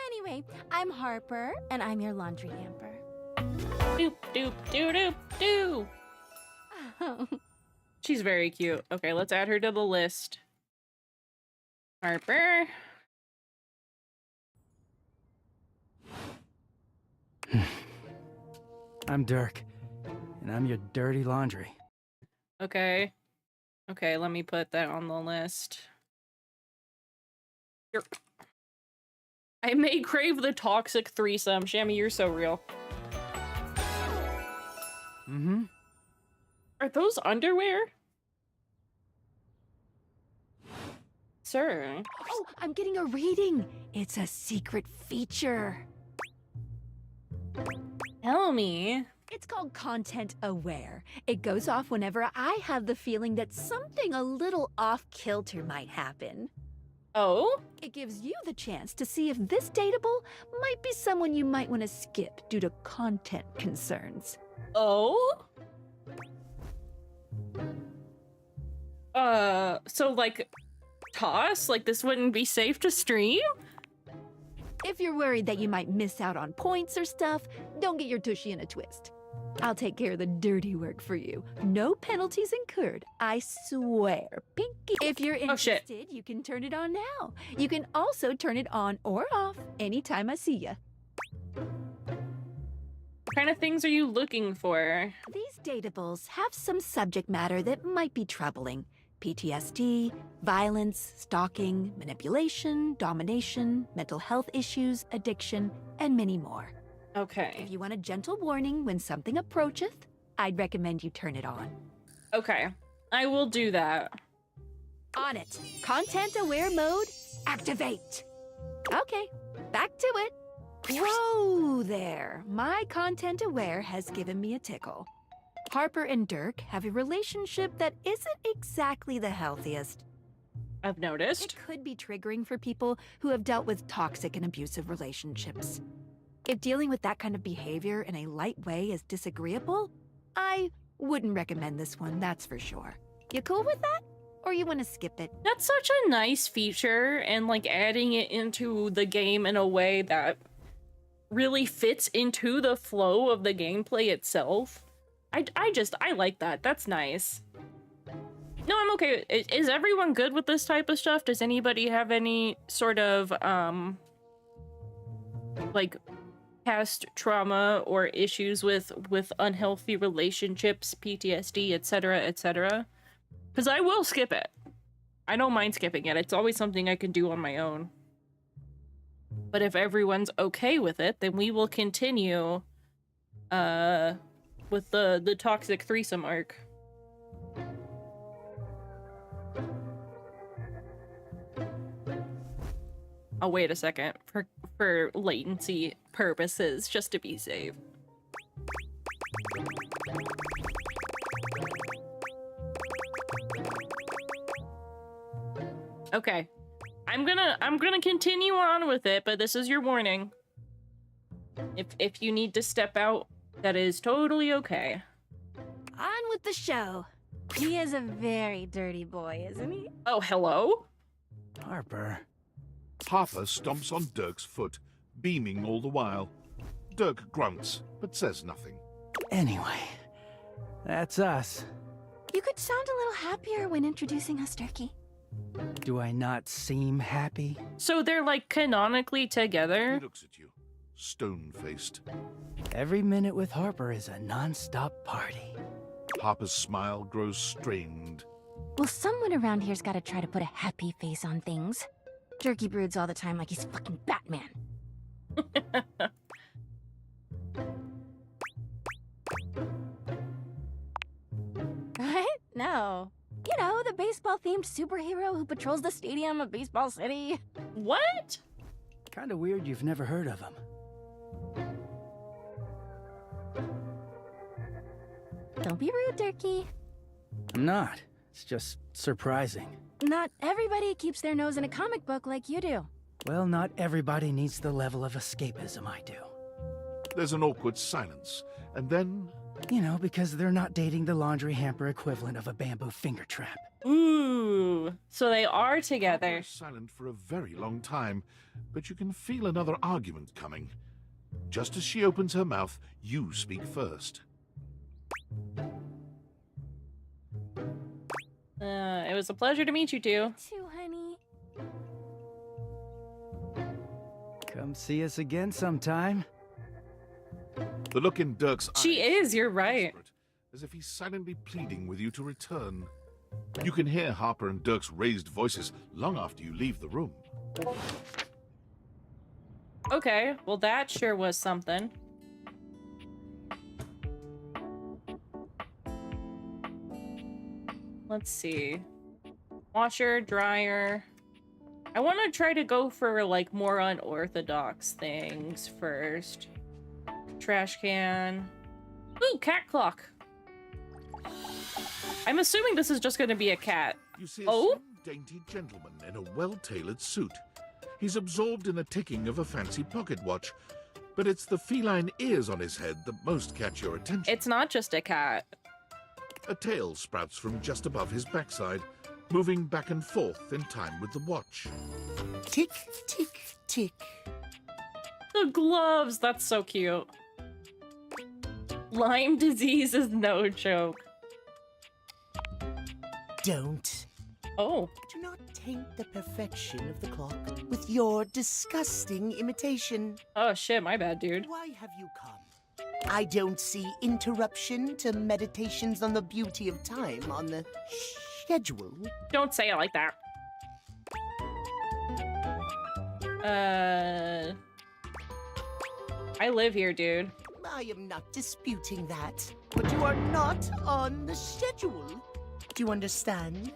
E: Anyway, I'm Harper, and I'm your laundry hamper.
A: Doop, doop, doo, doop, doo. She's very cute. Okay, let's add her to the list. Harper.
T: I'm Dirk, and I'm your dirty laundry.
A: Okay. Okay, let me put that on the list. I may crave the toxic threesome. Shammy, you're so real.
T: Mm-hmm.
A: Are those underwear? Sir.
L: Oh, I'm getting a reading. It's a secret feature.
A: Tell me.
L: It's called Content Aware. It goes off whenever I have the feeling that something a little off-kilter might happen.
A: Oh?
L: It gives you the chance to see if this dateable might be someone you might want to skip due to content concerns.
A: Oh? So like, toss? Like this wouldn't be safe to stream?
L: If you're worried that you might miss out on points or stuff, don't get your tushy in a twist. I'll take care of the dirty work for you. No penalties incurred, I swear. Pinky. If you're interested, you can turn it on now. You can also turn it on or off anytime I see ya.
A: What kind of things are you looking for?
L: These dateables have some subject matter that might be troubling. PTSD, violence, stalking, manipulation, domination, mental health issues, addiction, and many more.
A: Okay.
L: If you want a gentle warning when something approacheth, I'd recommend you turn it on.
A: Okay, I will do that.
L: On it. Content aware mode, activate. Okay, back to it. Whoa there. My content aware has given me a tickle. Harper and Dirk have a relationship that isn't exactly the healthiest.
A: I've noticed.
L: It could be triggering for people who have dealt with toxic and abusive relationships. If dealing with that kind of behavior in a light way is disagreeable, I wouldn't recommend this one, that's for sure. You cool with that? Or you want to skip it?
A: That's such a nice feature, and like adding it into the game in a way that really fits into the flow of the gameplay itself. I like that. That's nice. No, I'm okay. Is everyone good with this type of stuff? Does anybody have any sort of, like, past trauma or issues with unhealthy relationships, PTSD, etc., etc.? Because I will skip it. I don't mind skipping it. It's always something I can do on my own. But if everyone's okay with it, then we will continue, with the toxic threesome arc. I'll wait a second for latency purposes, just to be safe. Okay. I'm gonna continue on with it, but this is your warning. If you need to step out, that is totally okay.
E: On with the show. He is a very dirty boy, isn't he?
A: Oh, hello?
T: Harper.
B: Harper stomps on Dirk's foot, beaming all the while. Dirk grunts, but says nothing.
T: Anyway, that's us.
E: You could sound a little happier when introducing us, Durkee.
T: Do I not seem happy?
A: So they're like canonically together?
B: He looks at you, stone-faced.
T: Every minute with Harper is a non-stop party.
B: Harper's smile grows strained.
E: Well, someone around here's gotta try to put a happy face on things. Durkee broods all the time like he's fucking Batman. What? No. You know, the baseball-themed superhero who patrols the stadium of Baseball City.
A: What?
T: Kinda weird you've never heard of him.
E: Don't be rude, Durkee.
T: I'm not. It's just surprising.
Q: Not everybody keeps their nose in a comic book like you do.
T: Well, not everybody needs the level of escapism I do.
B: There's an awkward silence, and then...
T: You know, because they're not dating the laundry hamper equivalent of a bamboo finger trap.
A: Ooh, so they are together.
B: Silent for a very long time, but you can feel another argument coming. Just as she opens her mouth, you speak first.
A: It was a pleasure to meet you two.
Q: Too, honey.
T: Come see us again sometime.
B: The look in Dirk's eyes...
A: She is, you're right.
B: As if he's silently pleading with you to return. You can hear Harper and Dirk's raised voices long after you leave the room.
A: Okay, well that sure was something. Let's see. Washer, dryer. I want to try to go for like more unorthodox things first. Trash can. Ooh, cat clock. I'm assuming this is just going to be a cat.
B: You see a slim, dainty gentleman in a well-tailored suit. He's absorbed in the ticking of a fancy pocket watch, but it's the feline ears on his head that most catch your attention.
A: It's not just a cat.
B: A tail sprouts from just above his backside, moving back and forth in time with the watch.
U: Tick, tick, tick.
A: The gloves, that's so cute. Lyme disease is no joke.
U: Don't.
A: Oh.
U: Do not taint the perfection of the clock with your disgusting imitation.
A: Oh shit, my bad, dude.
U: Why have you come? I don't see interruption to meditations on the beauty of time on the schedule.
A: Don't say it like that. I live here, dude.
U: I am not disputing that, but you are not on the schedule. Do you understand?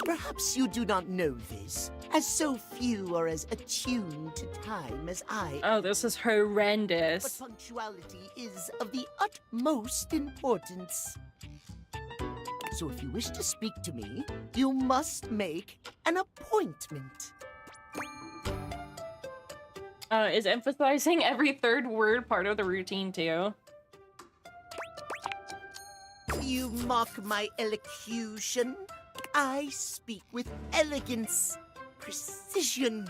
U: Perhaps you do not know this, as so few are as attuned to time as I.
A: Oh, this is horrendous.
U: But punctuality is of the utmost importance. So if you wish to speak to me, you must make an appointment.
A: Is emphasizing every third word part of the routine too?
U: You mock my elocution. I speak with elegance, precision,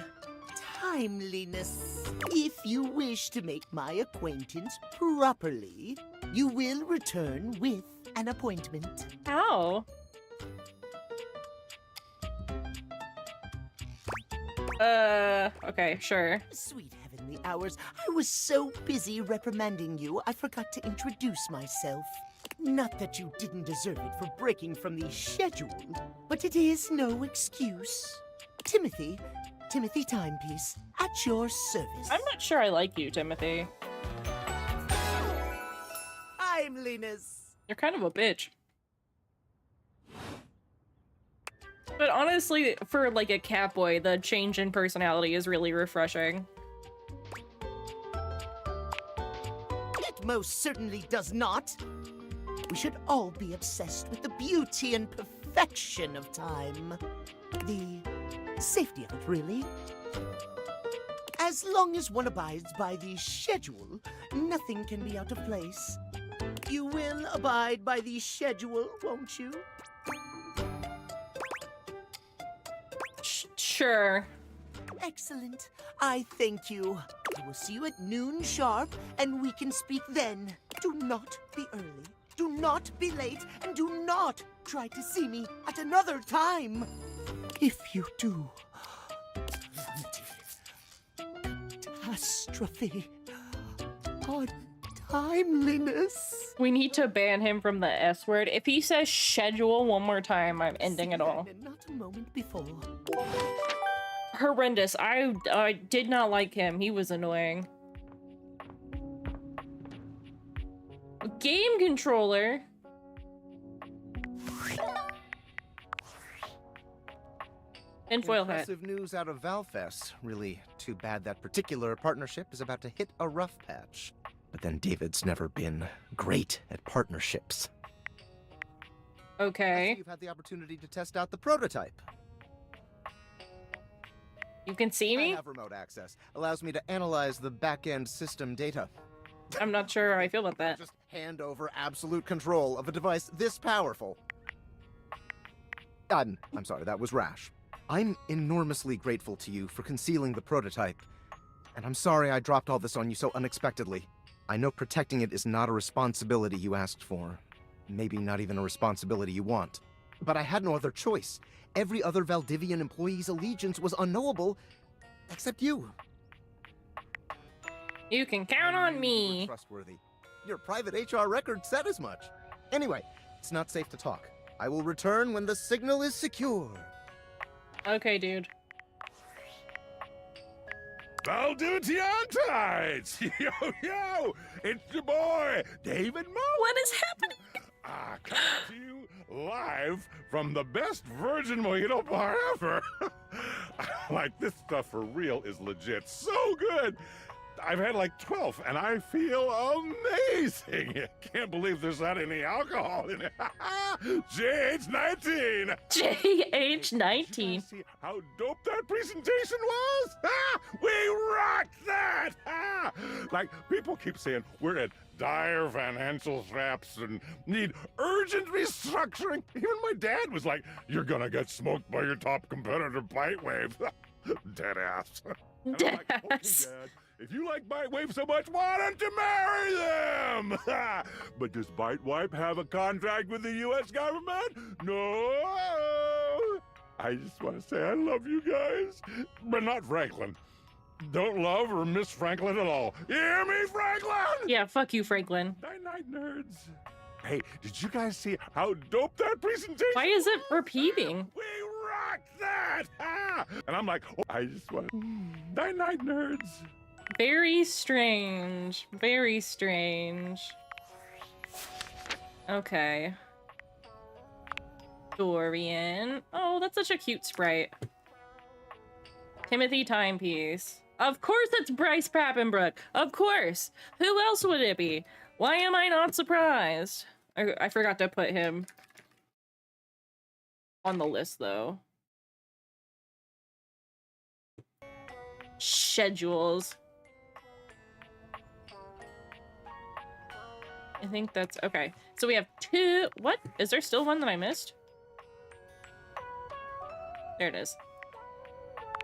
U: timeliness. If you wish to make my acquaintance properly, you will return with an appointment.
A: How? Okay, sure.
U: Sweet heavenly hours, I was so busy reprimanding you, I forgot to introduce myself. Not that you didn't deserve it for breaking from the schedule, but it is no excuse. Timothy Timepiece, at your service.
A: I'm not sure I like you, Timothy.
U: Timeliness.
A: You're kind of a bitch. But honestly, for like a cat boy, the change in personality is really refreshing.
U: It most certainly does not. We should all be obsessed with the beauty and perfection of time. The safety of it, really. As long as one abides by the schedule, nothing can be out of place. You will abide by the schedule, won't you?
A: Sure.
U: Excellent. I thank you. I will see you at noon sharp, and we can speak then. Do not be early. Do not be late, and do not try to see me at another time. If you do, catastrophe on timeliness.
A: We need to ban him from the S word. If he says schedule one more time, I'm ending it all.
U: Not a moment before.
A: Horrendous. I did not like him. He was annoying. Game controller. Tinfoil hat.
H: Impressive news out of Valfest. Really too bad that particular partnership is about to hit a rough patch. But then David's never been great at partnerships.
A: Okay.
H: You've had the opportunity to test out the prototype.
A: You can see me?
H: I have remote access. Allows me to analyze the back-end system data.
A: I'm not sure how I feel about that.
H: Just hand over absolute control of a device this powerful. I'm sorry, that was rash. I'm enormously grateful to you for concealing the prototype. And I'm sorry I dropped all this on you so unexpectedly. I know protecting it is not a responsibility you asked for. Maybe not even a responsibility you want. But I had no other choice. Every other Valdivian employee's allegiance was unknowable, except you.
A: You can count on me.
H: Trustworthy. Your private HR record said as much. Anyway, it's not safe to talk. I will return when the signal is secure.
A: Okay, dude.
C: Valdivians! Yo! It's your boy, David Mo!
A: What is happening?
C: Coming to you live from the best virgin mojito bar ever. Like, this stuff for real is legit so good. I've had like 12, and I feel amazing. Can't believe there's not any alcohol in it. JH19.
A: JH19.
C: See how dope that presentation was? We rocked that! Like, people keep saying we're at dire financial straps and need urgent restructuring. Even my dad was like, "You're gonna get smoked by your top competitor, Bitewave." Dead ass.
A: Dead
C: like,
A: ass.
C: okay, Dad, if you like Bitewave so much, why don't you marry them? But does Bitewave have a contract with the U.S. government? No. I just want to say I love you guys, but not Franklin. Don't love or miss Franklin at all. You hear me, Franklin?
A: Yeah, fuck you, Franklin.
C: Night, nerds. Hey, did you guys see how dope that presentation
A: Why is it repeating?
C: We rocked that! And I'm like, oh, I just want to... Night, nerds.
A: Very strange. Very strange. Okay. Dorian. Oh, that's such a cute sprite. Timothy Timepiece. Of course it's Bryce Pappenbrook. Of course. Who else would it be? Why am I not surprised? I forgot to put him on the list, though. Schedules. I think that's... Okay. So we have two... What? Is there still one that I missed? There it is.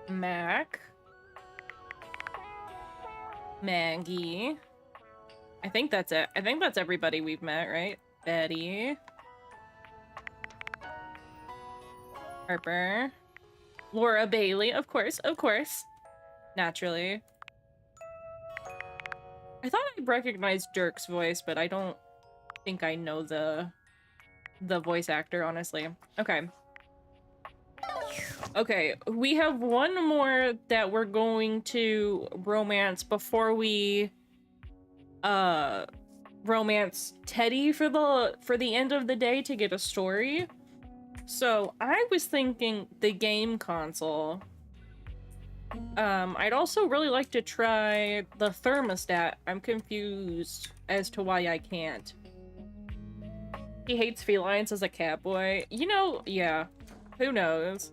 A: Mac. Maggie. I think that's it. I think that's everybody we've met, right? Betty. Harper. Laura Bailey, of course, naturally. I thought I recognized Dirk's voice, but I don't think I know the voice actor, honestly. Okay. Okay, we have one more that we're going to romance before we romance Teddy for the end of the day to get a story. So I was thinking the game console. I'd also really like to try the thermostat. I'm confused as to why I can't. He hates felines as a cat boy. You know, yeah. Who knows?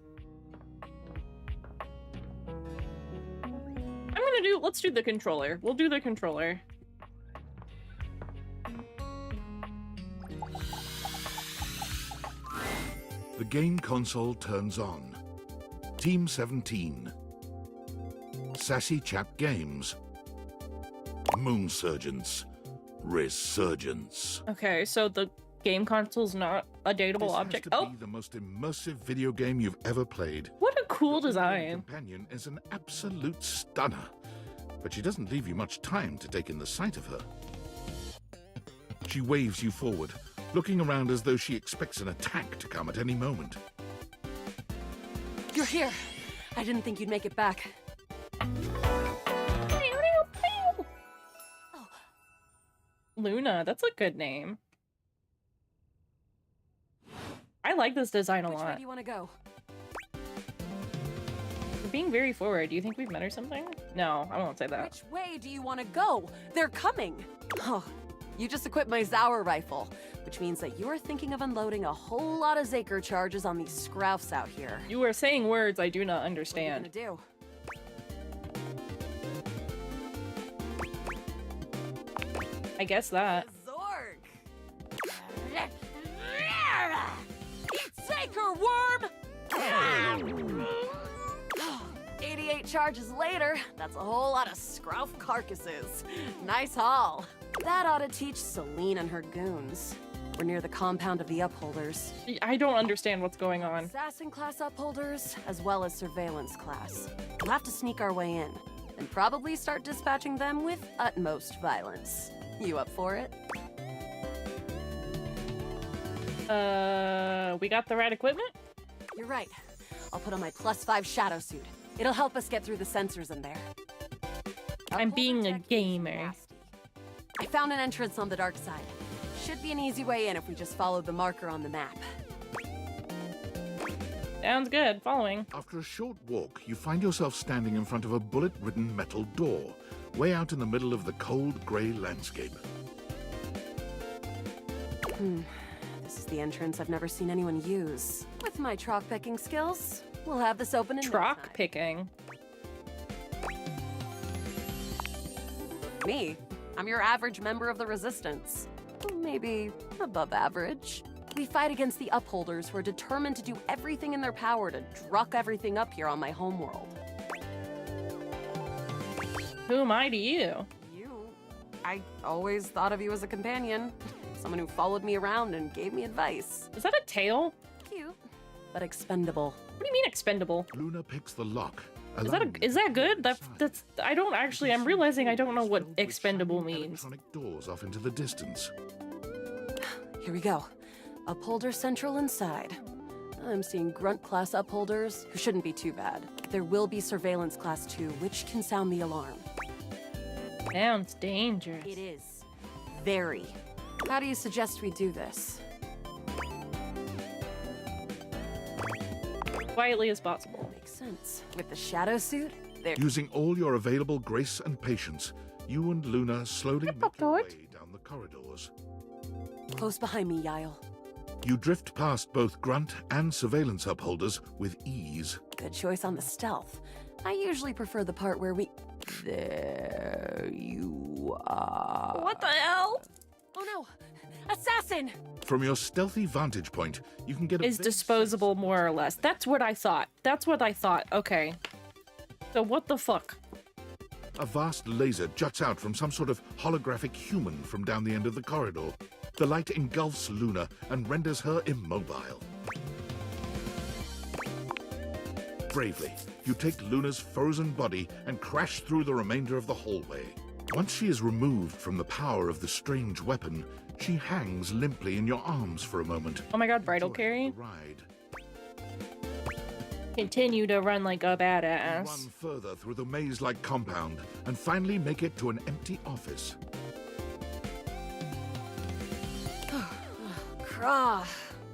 A: Let's do the controller. We'll do the controller.
B: The game console turns on. Team 17. Sassy Chap Games. Moon Surgeons. Resurgence.
A: Okay, so the game console's not a dateable object.
B: This has to be the most immersive video game you've ever played.
A: What a cool
B: Your
A: design.
B: companion is an absolute stunner, but she doesn't leave you much time to take in the sight of her. She waves you forward, looking around as though she expects an attack to come at any moment.
Q: You're here. I didn't think you'd make it back.
A: Luna, that's a good name. I like this design a
Q: Which way
A: lot.
Q: do you want to go?
A: You're being very forward. Do you think we've met or something? No, I won't say that.
K: Which way do you want to go? They're coming. Oh,
G: You just equipped my Zauer rifle, which means that you're thinking of unloading a whole lot of Zaker charges on these scroufs out here.
A: You are saying words I do not understand.
G: What are you gonna do?
A: I guess that.
G: Zorg! Eat Zaker, worm! 88 charges later, that's a whole lot of scrouf carcasses. Nice haul. That ought to teach Celine and her goons. We're near the compound of the Upholders.
A: I don't understand what's going on.
G: Assassin class Upholders, as well as surveillance class. We'll have to sneak our way in, and probably start dispatching them with utmost violence. You up for it?
A: We got the right equipment?
G: You're right. I'll put on my +5 shadow suit. It'll help us get through the sensors in there.
A: I'm being a gamer.
G: I found an entrance on the dark side. Should be an easy way in if we just follow the marker on the map.
A: Sounds good. Following.
B: After a short walk, you find yourself standing in front of a bullet-ridden metal door, way out in the middle of the cold, grey landscape.
G: This is the entrance I've never seen anyone use. With my trock picking skills, we'll have this open in no time.
A: Trock picking?
G: Me? I'm your average member of the Resistance. Maybe above average. We fight against the Upholders who are determined to do everything in their power to druck everything up here on my homeworld.
A: Who am I to you?
G: You? I always thought of you as a companion. Someone who followed me around and gave me advice.
A: Is that a tail?
G: Cute, but expendable.
A: What do you mean expendable?
B: Luna picks the lock.
A: Is that good? That's I don't actually. I'm realizing I don't know what expendable means.
B: Electronic doors off into the distance.
G: Here we go. Upholder Central inside. I'm seeing Grunt class Upholders, who shouldn't be too bad. There will be Surveillance class 2, which can sound the alarm.
A: Sounds dangerous.
G: It is. Very. How do you suggest we do this?
A: Quietly as possible.
G: Makes sense. With the shadow suit, there.
B: Using all your available grace and patience, you and Luna slowly make your way down the corridors.
G: Close behind me, Yael.
B: You drift past both Grunt and Surveillance Upholders with ease.
G: Good choice on the stealth. I usually prefer the part where we... There you are.
A: What the hell?
G: Oh no! Assassin!
B: From your stealthy vantage point, you can get a
A: Is disposable more or less. That's what I thought. That's what I thought. Okay. So what the fuck?
B: A vast laser juts out from some sort of holographic human from down the end of the corridor. The light engulfs Luna and renders her immobile. Bravely, you take Luna's frozen body and crash through the remainder of the hallway. Once she is removed from the power of the strange weapon, she hangs limply in your arms for a moment.
A: Oh my god, bridal carry?
B: Ride.
A: Continue to run like a badass.
B: Run further through the maze-like compound and finally make it to an empty office.
G: Krah.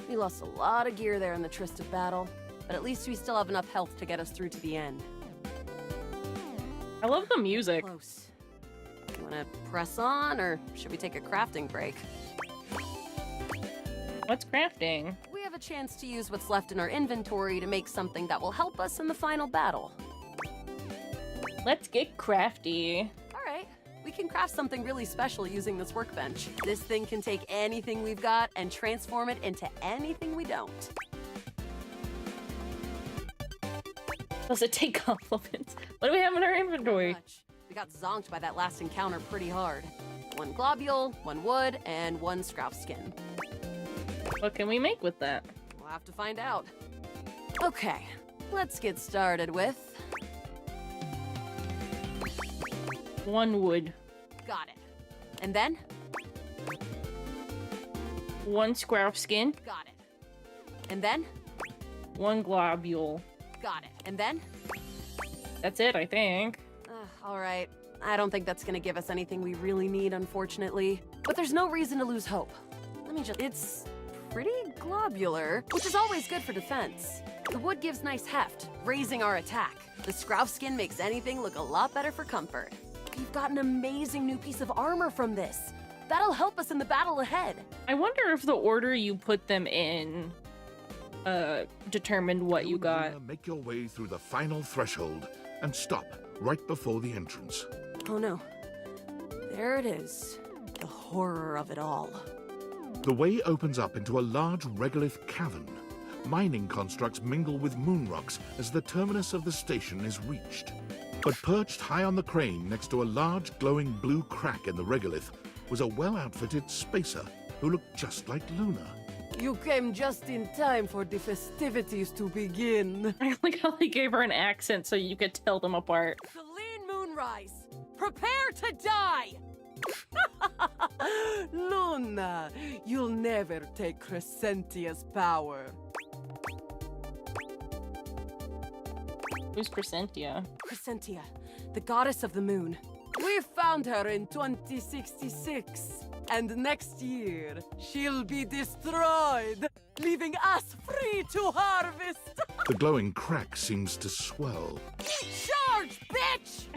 G: We lost a lot of gear there in the tryst of battle, but at least we still have enough health to get us through to the end.
A: I love the music.
G: Close. You wanna press on, or should we take a crafting break?
A: What's crafting?
G: We have a chance to use what's left in our inventory to make something that will help us in the final battle.
A: Let's get crafty.
G: All right, we can craft something really special using this workbench. This thing can take anything we've got and transform it into anything we don't.
A: Does it take compliments? What do we have in our inventory?
G: We got zonked by that last encounter pretty hard. 1 globule, 1 wood, and 1 scrouf skin.
A: What can we make with that?
G: We'll have to find out. Okay, let's get started with...
A: 1 wood.
G: Got it. And then?
A: 1 scrouf skin.
G: Got it. And then?
A: 1 globule.
G: Got it. And then?
A: That's it, I think.
G: All right. I don't think that's gonna give us anything we really need, unfortunately. But there's no reason to lose hope. Let me just... It's pretty globular, which is always good for defense. The wood gives nice heft, raising our attack. The scrouf skin makes anything look a lot better for comfort. We've got an amazing new piece of armor from this. That'll help us in the battle ahead.
A: I wonder if the order you put them in determined what you got.
B: Make your way through the final threshold and stop right before the entrance.
G: Oh no. There it is. The horror of it all.
B: The way opens up into a large regolith cavern. Mining constructs mingle with moon rocks as the terminus of the station is reached. But perched high on the crane next to a large glowing blue crack in the regolith was a well-outfitted spacer who looked just like Luna.
G: You came just in time for the festivities to begin.
A: I like how they gave her an accent so you could tell them apart.
G: Celine Moonrise, prepare to die! Luna, you'll never take Crescentia's power.
A: Who's Crescentia?
G: Crescentia, the goddess of the moon. We found her in 2066, and next year she'll be destroyed, leaving us free to harvest.
B: The glowing crack seems to swell.
G: Charge, bitch!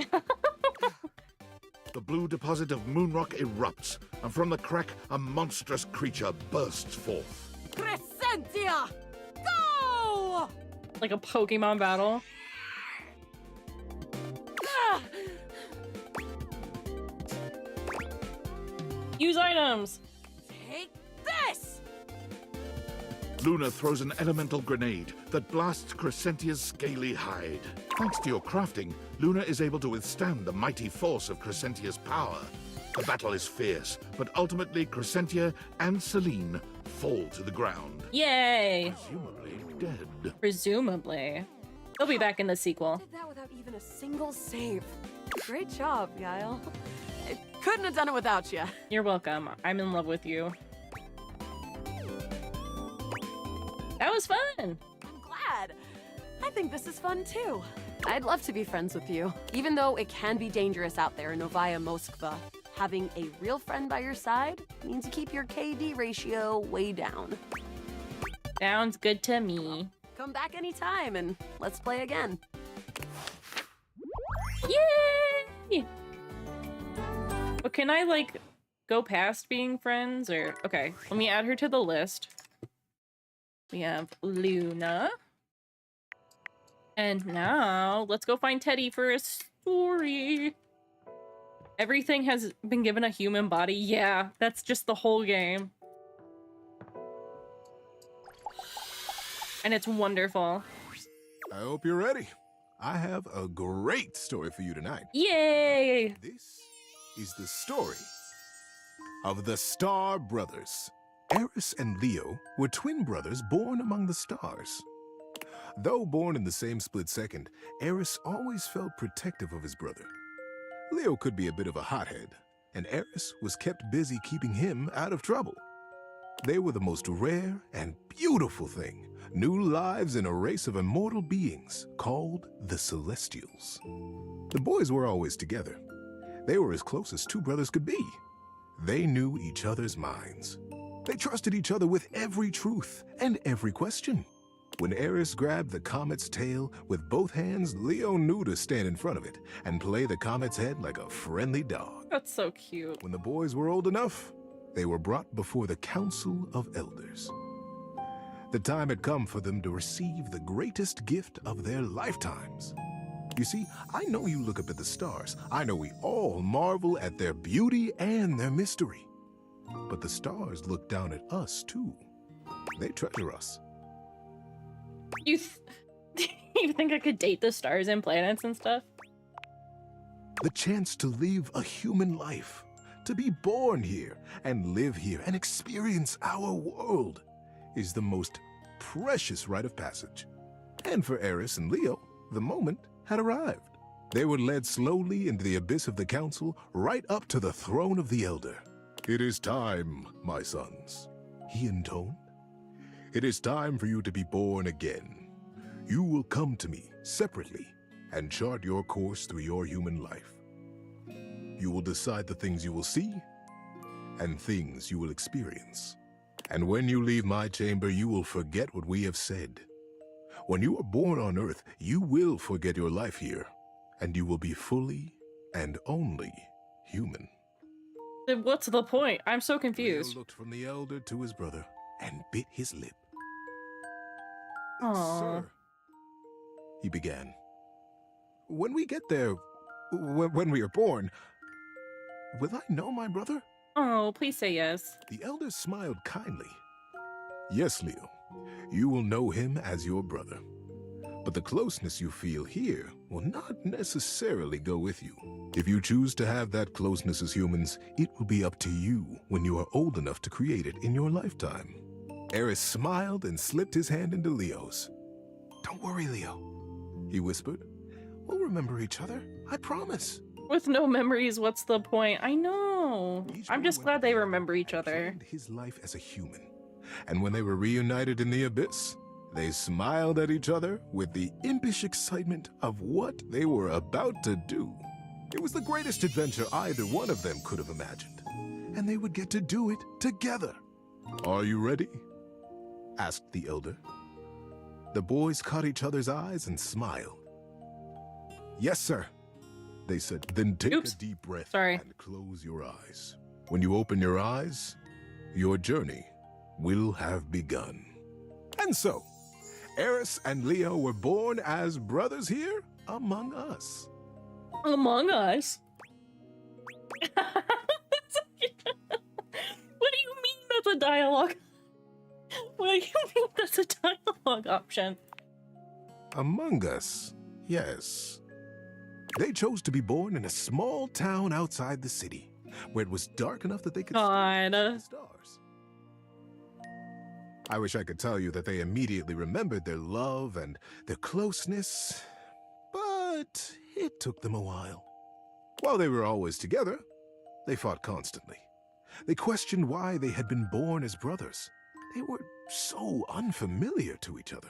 B: The blue deposit of moonrock erupts, and from the crack, a monstrous creature bursts forth.
G: Crescentia, go!
A: Like a Pokemon battle. Use items!
G: Take this!
B: Luna throws an elemental grenade that blasts Crescentia's scaly hide. Thanks to your crafting, Luna is able to withstand the mighty force of Crescentia's power. The battle is fierce, but ultimately Crescentia and Celine fall to the ground.
A: Yay!
B: Presumably dead.
A: Presumably. They'll be back in the sequel.
G: Did that without even a single save. Great job, Guile. I couldn't have done it without you.
A: You're welcome. I'm in love with you. That was fun!
G: I'm glad. I think this is fun too. I'd love to be friends with you. Even though it can be dangerous out there in Novaya Moskva, having a real friend by your side means you keep your KD ratio way down.
A: Sounds good to me.
G: Come back anytime and let's play again.
A: Yay! But can I, like, go past being friends, or... Okay, let me add her to the list. We have Luna. And now, let's go find Teddy for a story. Everything has been given a human body. Yeah, that's just the whole game. And it's wonderful.
F: I hope you're ready. I have a great story for you tonight.
A: Yay!
F: This is the story of the Star Brothers. Eris and Leo were twin brothers born among the stars. Though born in the same split second, Eris always felt protective of his brother. Leo could be a bit of a hothead, and Eris was kept busy keeping him out of trouble. They were the most rare and beautiful thing, new lives in a race of immortal beings called the Celestials. The boys were always together. They were as close as two brothers could be. They knew each other's minds. They trusted each other with every truth and every question. When Eris grabbed the comet's tail with both hands, Leo knew to stand in front of it and play the comet's head like a friendly dog.
A: That's so cute.
F: When the boys were old enough, they were brought before the Council of Elders. The time had come for them to receive the greatest gift of their lifetimes. You see, I know you look up at the stars. I know we all marvel at their beauty and their mystery. But the stars look down at us, too. They treasure us.
A: You think I could date the stars and planets and stuff?
F: The chance to live a human life, to be born here and live here and experience our world is the most precious rite of passage. And for Eris and Leo, the moment had arrived. They were led slowly into the abyss of the council, right up to the throne of the Elder. "It is time, my sons," he intoned. "It is time for you to be born again. You will come to me separately and chart your course through your human life. You will decide the things you will see and things you will experience. And when you leave my chamber, you will forget what we have said. When you are born on Earth, you will forget your life here, and you will be fully and only human."
A: Then what's the point? I'm so
F: Leo
A: confused.
F: looked from the elder to his brother and bit his lip.
A: Aww.
F: Sir, he began. When we get there, when we are born, will I know my brother?
A: Oh, please say yes.
F: The elder smiled kindly. Yes, Leo, you will know him as your brother. But the closeness you feel here will not necessarily go with you. If you choose to have that closeness as humans, it will be up to you when you are old enough to create it in your lifetime. Eris smiled and slipped his hand into Leo's. Don't worry, Leo, he whispered. We'll remember each other, I promise.
A: With no memories, what's the point? I know. I'm just glad they remember each other.
F: His life as a human. And when they were reunited in the abyss, they smiled at each other with the impish excitement of what they were about to do. It was the greatest adventure either one of them could have imagined. And they would get to do it together. Are you ready? Asked the elder. The boys caught each other's eyes and smiled. Yes, sir, they said. Then take a deep breath and close your eyes. When you open your eyes, your journey will have begun. And so, Eris and Leo were born as brothers here among us.
A: Among us? What do you mean that's a dialogue? What do you mean that's a dialogue option?
F: Among us, yes. They chose to be born in a small town outside the city, where it was dark enough that they could see the stars. I wish I could tell you that they immediately remembered their love and their closeness, but it took them a while. While they were always together, they fought constantly. They questioned why they had been born as brothers. They were so unfamiliar to each other.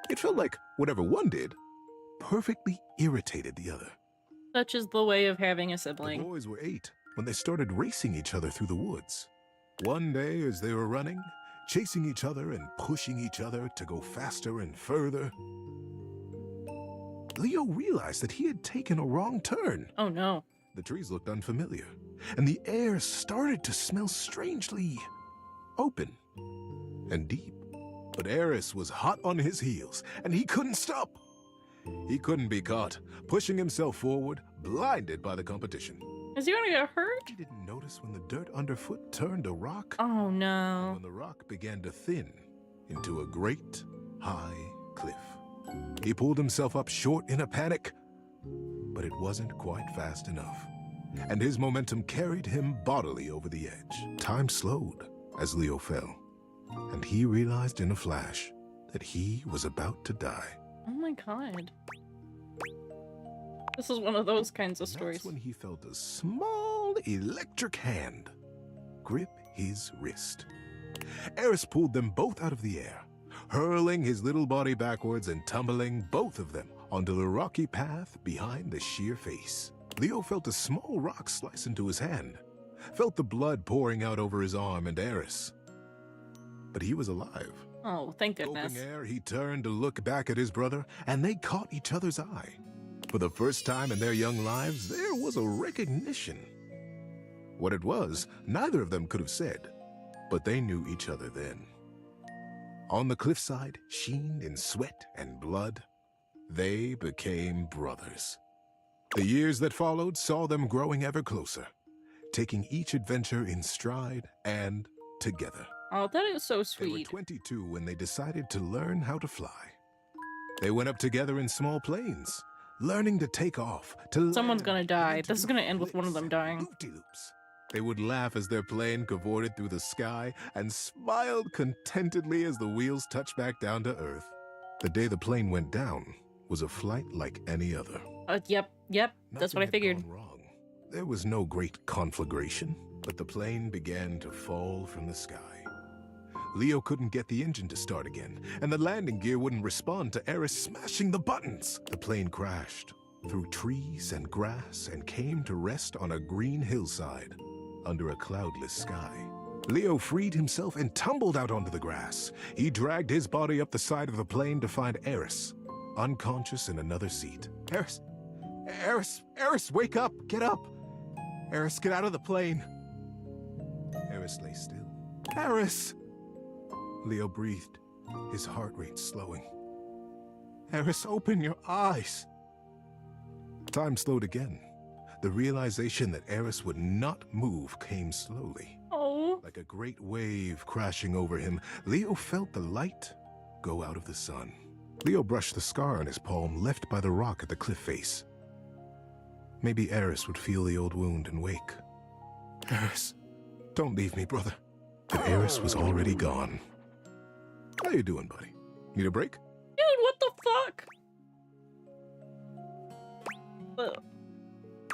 F: It felt like whatever one did perfectly irritated the other.
A: Such is the way of having a
F: The
A: sibling.
F: boys were 8 when they started racing each other through the woods. One day, as they were running, chasing each other and pushing each other to go faster and further, Leo realized that he had taken a wrong turn.
A: Oh no.
F: The trees looked unfamiliar, and the air started to smell strangely open and deep. But Eris was hot on his heels, and he couldn't stop. He couldn't be caught, pushing himself forward, blinded by the competition.
A: Is he gonna get hurt?
F: He didn't notice when the dirt underfoot turned to rock.
A: Oh no.
F: When the rock began to thin into a great, high cliff. He pulled himself up short in a panic, but it wasn't quite fast enough, and his momentum carried him bodily over the edge. Time slowed as Leo fell, and he realized in a flash that he was about to die.
A: Oh my god. This is one of those kinds of stories.
F: That's when he felt a small electric hand grip his wrist. Eris pulled them both out of the air, hurling his little body backwards and tumbling both of them onto the rocky path behind the sheer face. Leo felt a small rock slice into his hand, felt the blood pouring out over his arm and Eris. But he was alive.
A: Oh, thank goodness.
F: Gulping air, he turned to look back at his brother, and they caught each other's eye. For the first time in their young lives, there was a recognition. What it was, neither of them could have said, but they knew each other then. On the cliffside, sheened in sweat and blood, they became brothers. The years that followed saw them growing ever closer, taking each adventure in stride and together.
A: Oh, that is so
F: They were
A: sweet.
F: 22 when they decided to learn how to fly. They went up together in small planes, learning to take off, to
A: Someone's
F: land,
A: gonna die. This is gonna end with one of them dying.
F: loop-de-loops. They would laugh as their plane cavorted through the sky and smiled contentedly as the wheels touched back down to Earth. The day the plane went down was a flight like any other.
A: Yep, that's what I figured.
F: There was no great conflagration, but the plane began to fall from the sky. Leo couldn't get the engine to start again, and the landing gear wouldn't respond to Eris smashing the buttons. The plane crashed through trees and grass and came to rest on a green hillside under a cloudless sky. Leo freed himself and tumbled out onto the grass. He dragged his body up the side of the plane to find Eris, unconscious in another seat. Eris, wake up, get up.
J: Eris, get out of the plane. Eris lay still. Eris! Leo breathed, his heart rate slowing. Eris, open your eyes. Time slowed again. The realization that Eris would not move came slowly.
A: Oh.
J: Like a great wave crashing over him, Leo felt the light go out of the sun. Leo brushed the scar on his palm left by the rock at the cliff face. Maybe Eris would feel the old wound and wake. Eris, don't leave me, brother. But Eris was already gone. How you doing, buddy? Need a break?
A: Dude, what the fuck? Ugh.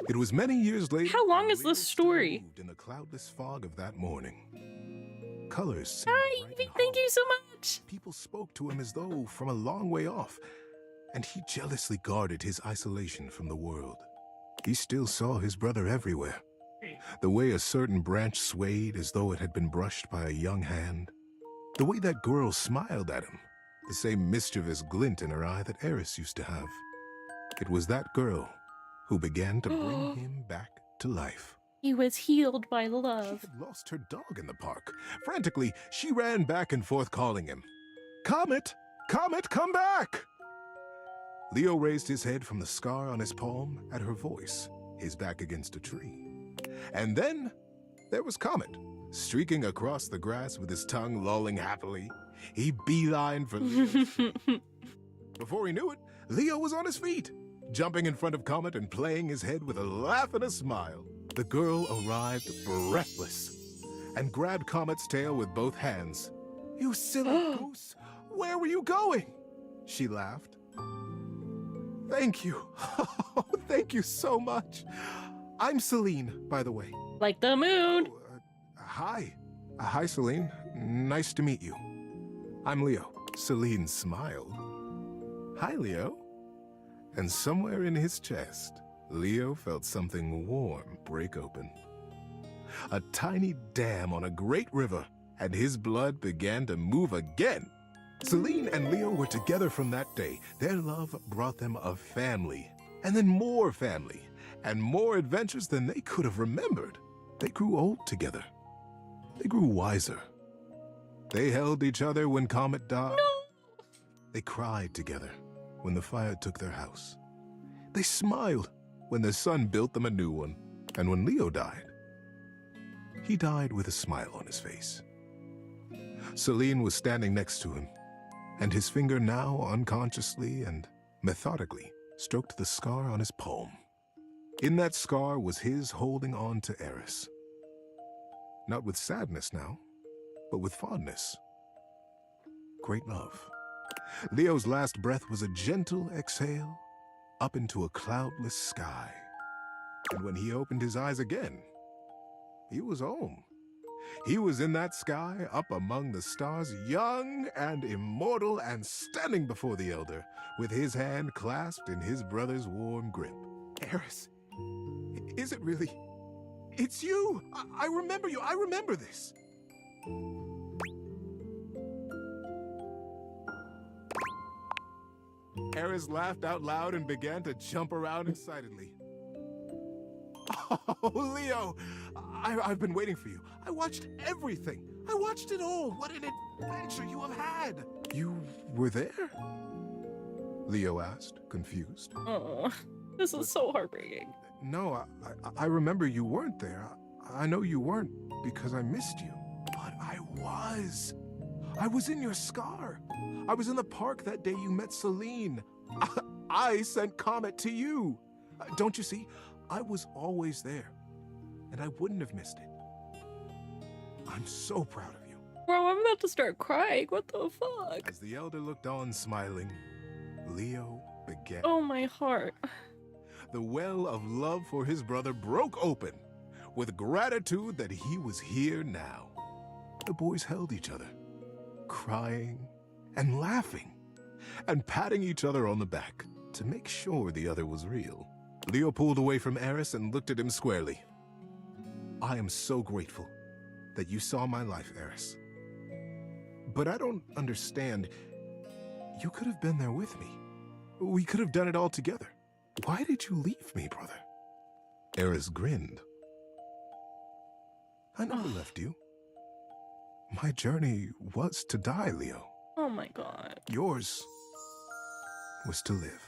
J: It was many years later.
A: How long is this story?
J: In the cloudless fog of that morning. Colors.
A: Ivy, thank you so much.
J: People spoke to him as though from a long way off, and he jealously guarded his isolation from the world. He still saw his brother everywhere. The way a certain branch swayed as though it had been brushed by a young hand. The way that girl smiled at him. The same mischievous glint in her eye that Eris used to have. It was that girl who began to bring him back to life.
A: He was healed by love.
J: She had lost her dog in the park. Frantically, she ran back and forth calling him. Comet! Comet, come back! Leo raised his head from the scar on his palm at her voice, his back against a tree. And then there was Comet, streaking across the grass with his tongue lolling happily. He beelined for Leo's feet. Before he knew it, Leo was on his feet, jumping in front of Comet and playing his head with a laugh and a smile. The girl arrived breathless and grabbed Comet's tail with both hands. You silly goose, where were you going? She laughed. Thank you. Thank you so much. I'm Celine, by the way.
A: Like the moon.
J: Hi. Hi, Celine. Nice to meet you. I'm Leo. Celine smiled. Hi, Leo. And somewhere in his chest, Leo felt something warm break open. A tiny dam on a great river, and his blood began to move again. Celine and Leo were together from that day. Their love brought them a family, and then more family, and more adventures than they could have remembered. They grew old together. They grew wiser. They held each other when Comet died. No! They cried together when the fire took their house. They smiled when the sun built them a new one. And when Leo died, he died with a smile on his face. Celine was standing next to him, and his finger now unconsciously and methodically stroked the scar on his palm. In that scar was his holding on to Eris. Not with sadness now, but with fondness. Great love. Leo's last breath was a gentle exhale up into a cloudless sky. And when he opened his eyes again, he was home. He was in that sky, up among the stars, young and immortal, and standing before the Elder, with his hand clasped in his brother's warm grip. Eris, is it really? It's you! I remember you! I remember this! Eris laughed out loud and began to jump around excitedly. Oh, Leo! I've been waiting for you. I watched everything. I watched it all. What an adventure you have had. You were there? Leo asked, confused.
A: Oh, this is so heartbreaking.
J: No, I remember you weren't there. I know you weren't because I missed you. But I was. I was in your scar. I was in the park that day you met Celine. I sent Comet to you. Don't you see? I was always there, and I wouldn't have missed it. I'm so proud of you.
A: Bro, I'm about to start crying. What the fuck?
J: As the Elder looked on smiling, Leo began.
A: Oh, my heart.
J: The well of love for his brother broke open with gratitude that he was here now. The boys held each other, crying and laughing, and patting each other on the back to make sure the other was real. Leo pulled away from Eris and looked at him squarely. I am so grateful that you saw my life, Eris. But I don't understand. You could have been there with me. We could have done it all together. Why did you leave me, brother? Eris grinned, I never left you. My journey was to die, Leo.
A: Oh my god.
J: Yours was to live.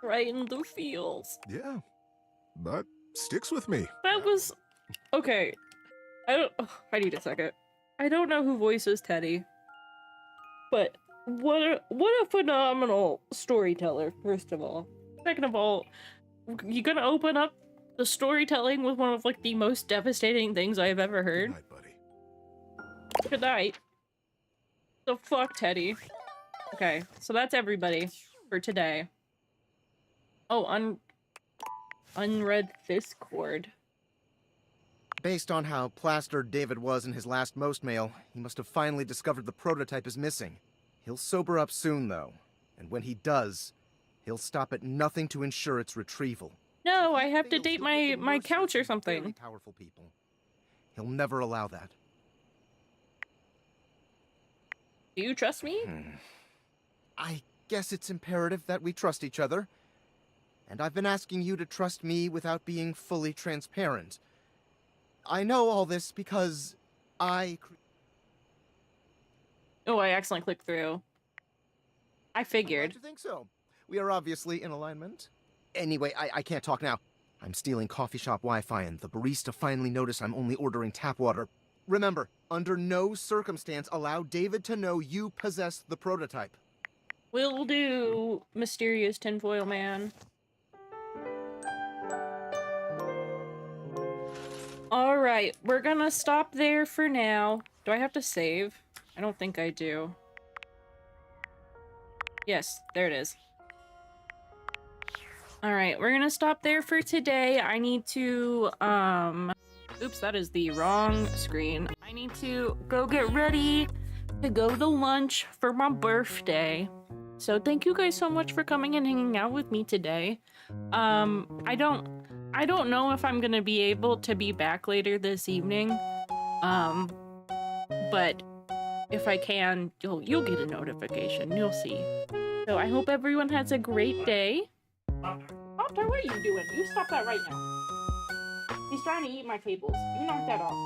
A: Right in the feels.
J: Yeah, but sticks with me.
A: That was... Okay. I need a second. I don't know who voices Teddy. But what a phenomenal storyteller, first of all. Second of all, you gonna open up the storytelling with one of, like, the most devastating things I've ever heard?
J: Good night, buddy.
A: Good night. The fuck, Teddy. Okay, so that's everybody for today. Oh, unread Discord.
H: Based on how plastered David was in his last most mail, he must have finally discovered the prototype is missing. He'll sober up soon, though. And when he does, he'll stop at nothing to ensure its retrieval.
A: No, I have to date my couch or something.
H: Powerful people. He'll never allow that.
A: Do you trust me?
H: I guess it's imperative that we trust each other. And I've been asking you to trust me without being fully transparent. I know all this because I...
A: Oh, I accidentally clicked through. I figured.
H: I think so. We are obviously in alignment. Anyway, I can't talk now. I'm stealing coffee shop Wi-Fi and the barista finally noticed I'm only ordering tap water. Remember, under no circumstance allow David to know you possess the prototype.
A: Will do, mysterious tinfoil man. Alright, we're gonna stop there for now. Do I have to save? I don't think I do. Yes, there it is. Alright, we're gonna stop there for today. I need to, oops, that is the wrong screen. I need to go get ready to go to lunch for my birthday. So thank you guys so much for coming and hanging out with me today. I don't know if I'm gonna be able to be back later this evening. But if I can, you'll get a notification. You'll see. So I hope everyone has a great day. Optar, what are you doing? You stop that right now. He's trying to eat my cables. You knock that off.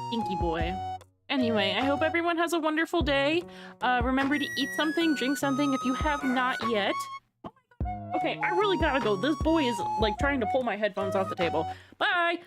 A: Stinky boy. Anyway, I hope everyone has a wonderful day. Remember to eat something, drink something if you have not yet. Okay, I really gotta go. This boy is, like, trying to pull my headphones off the table. Bye!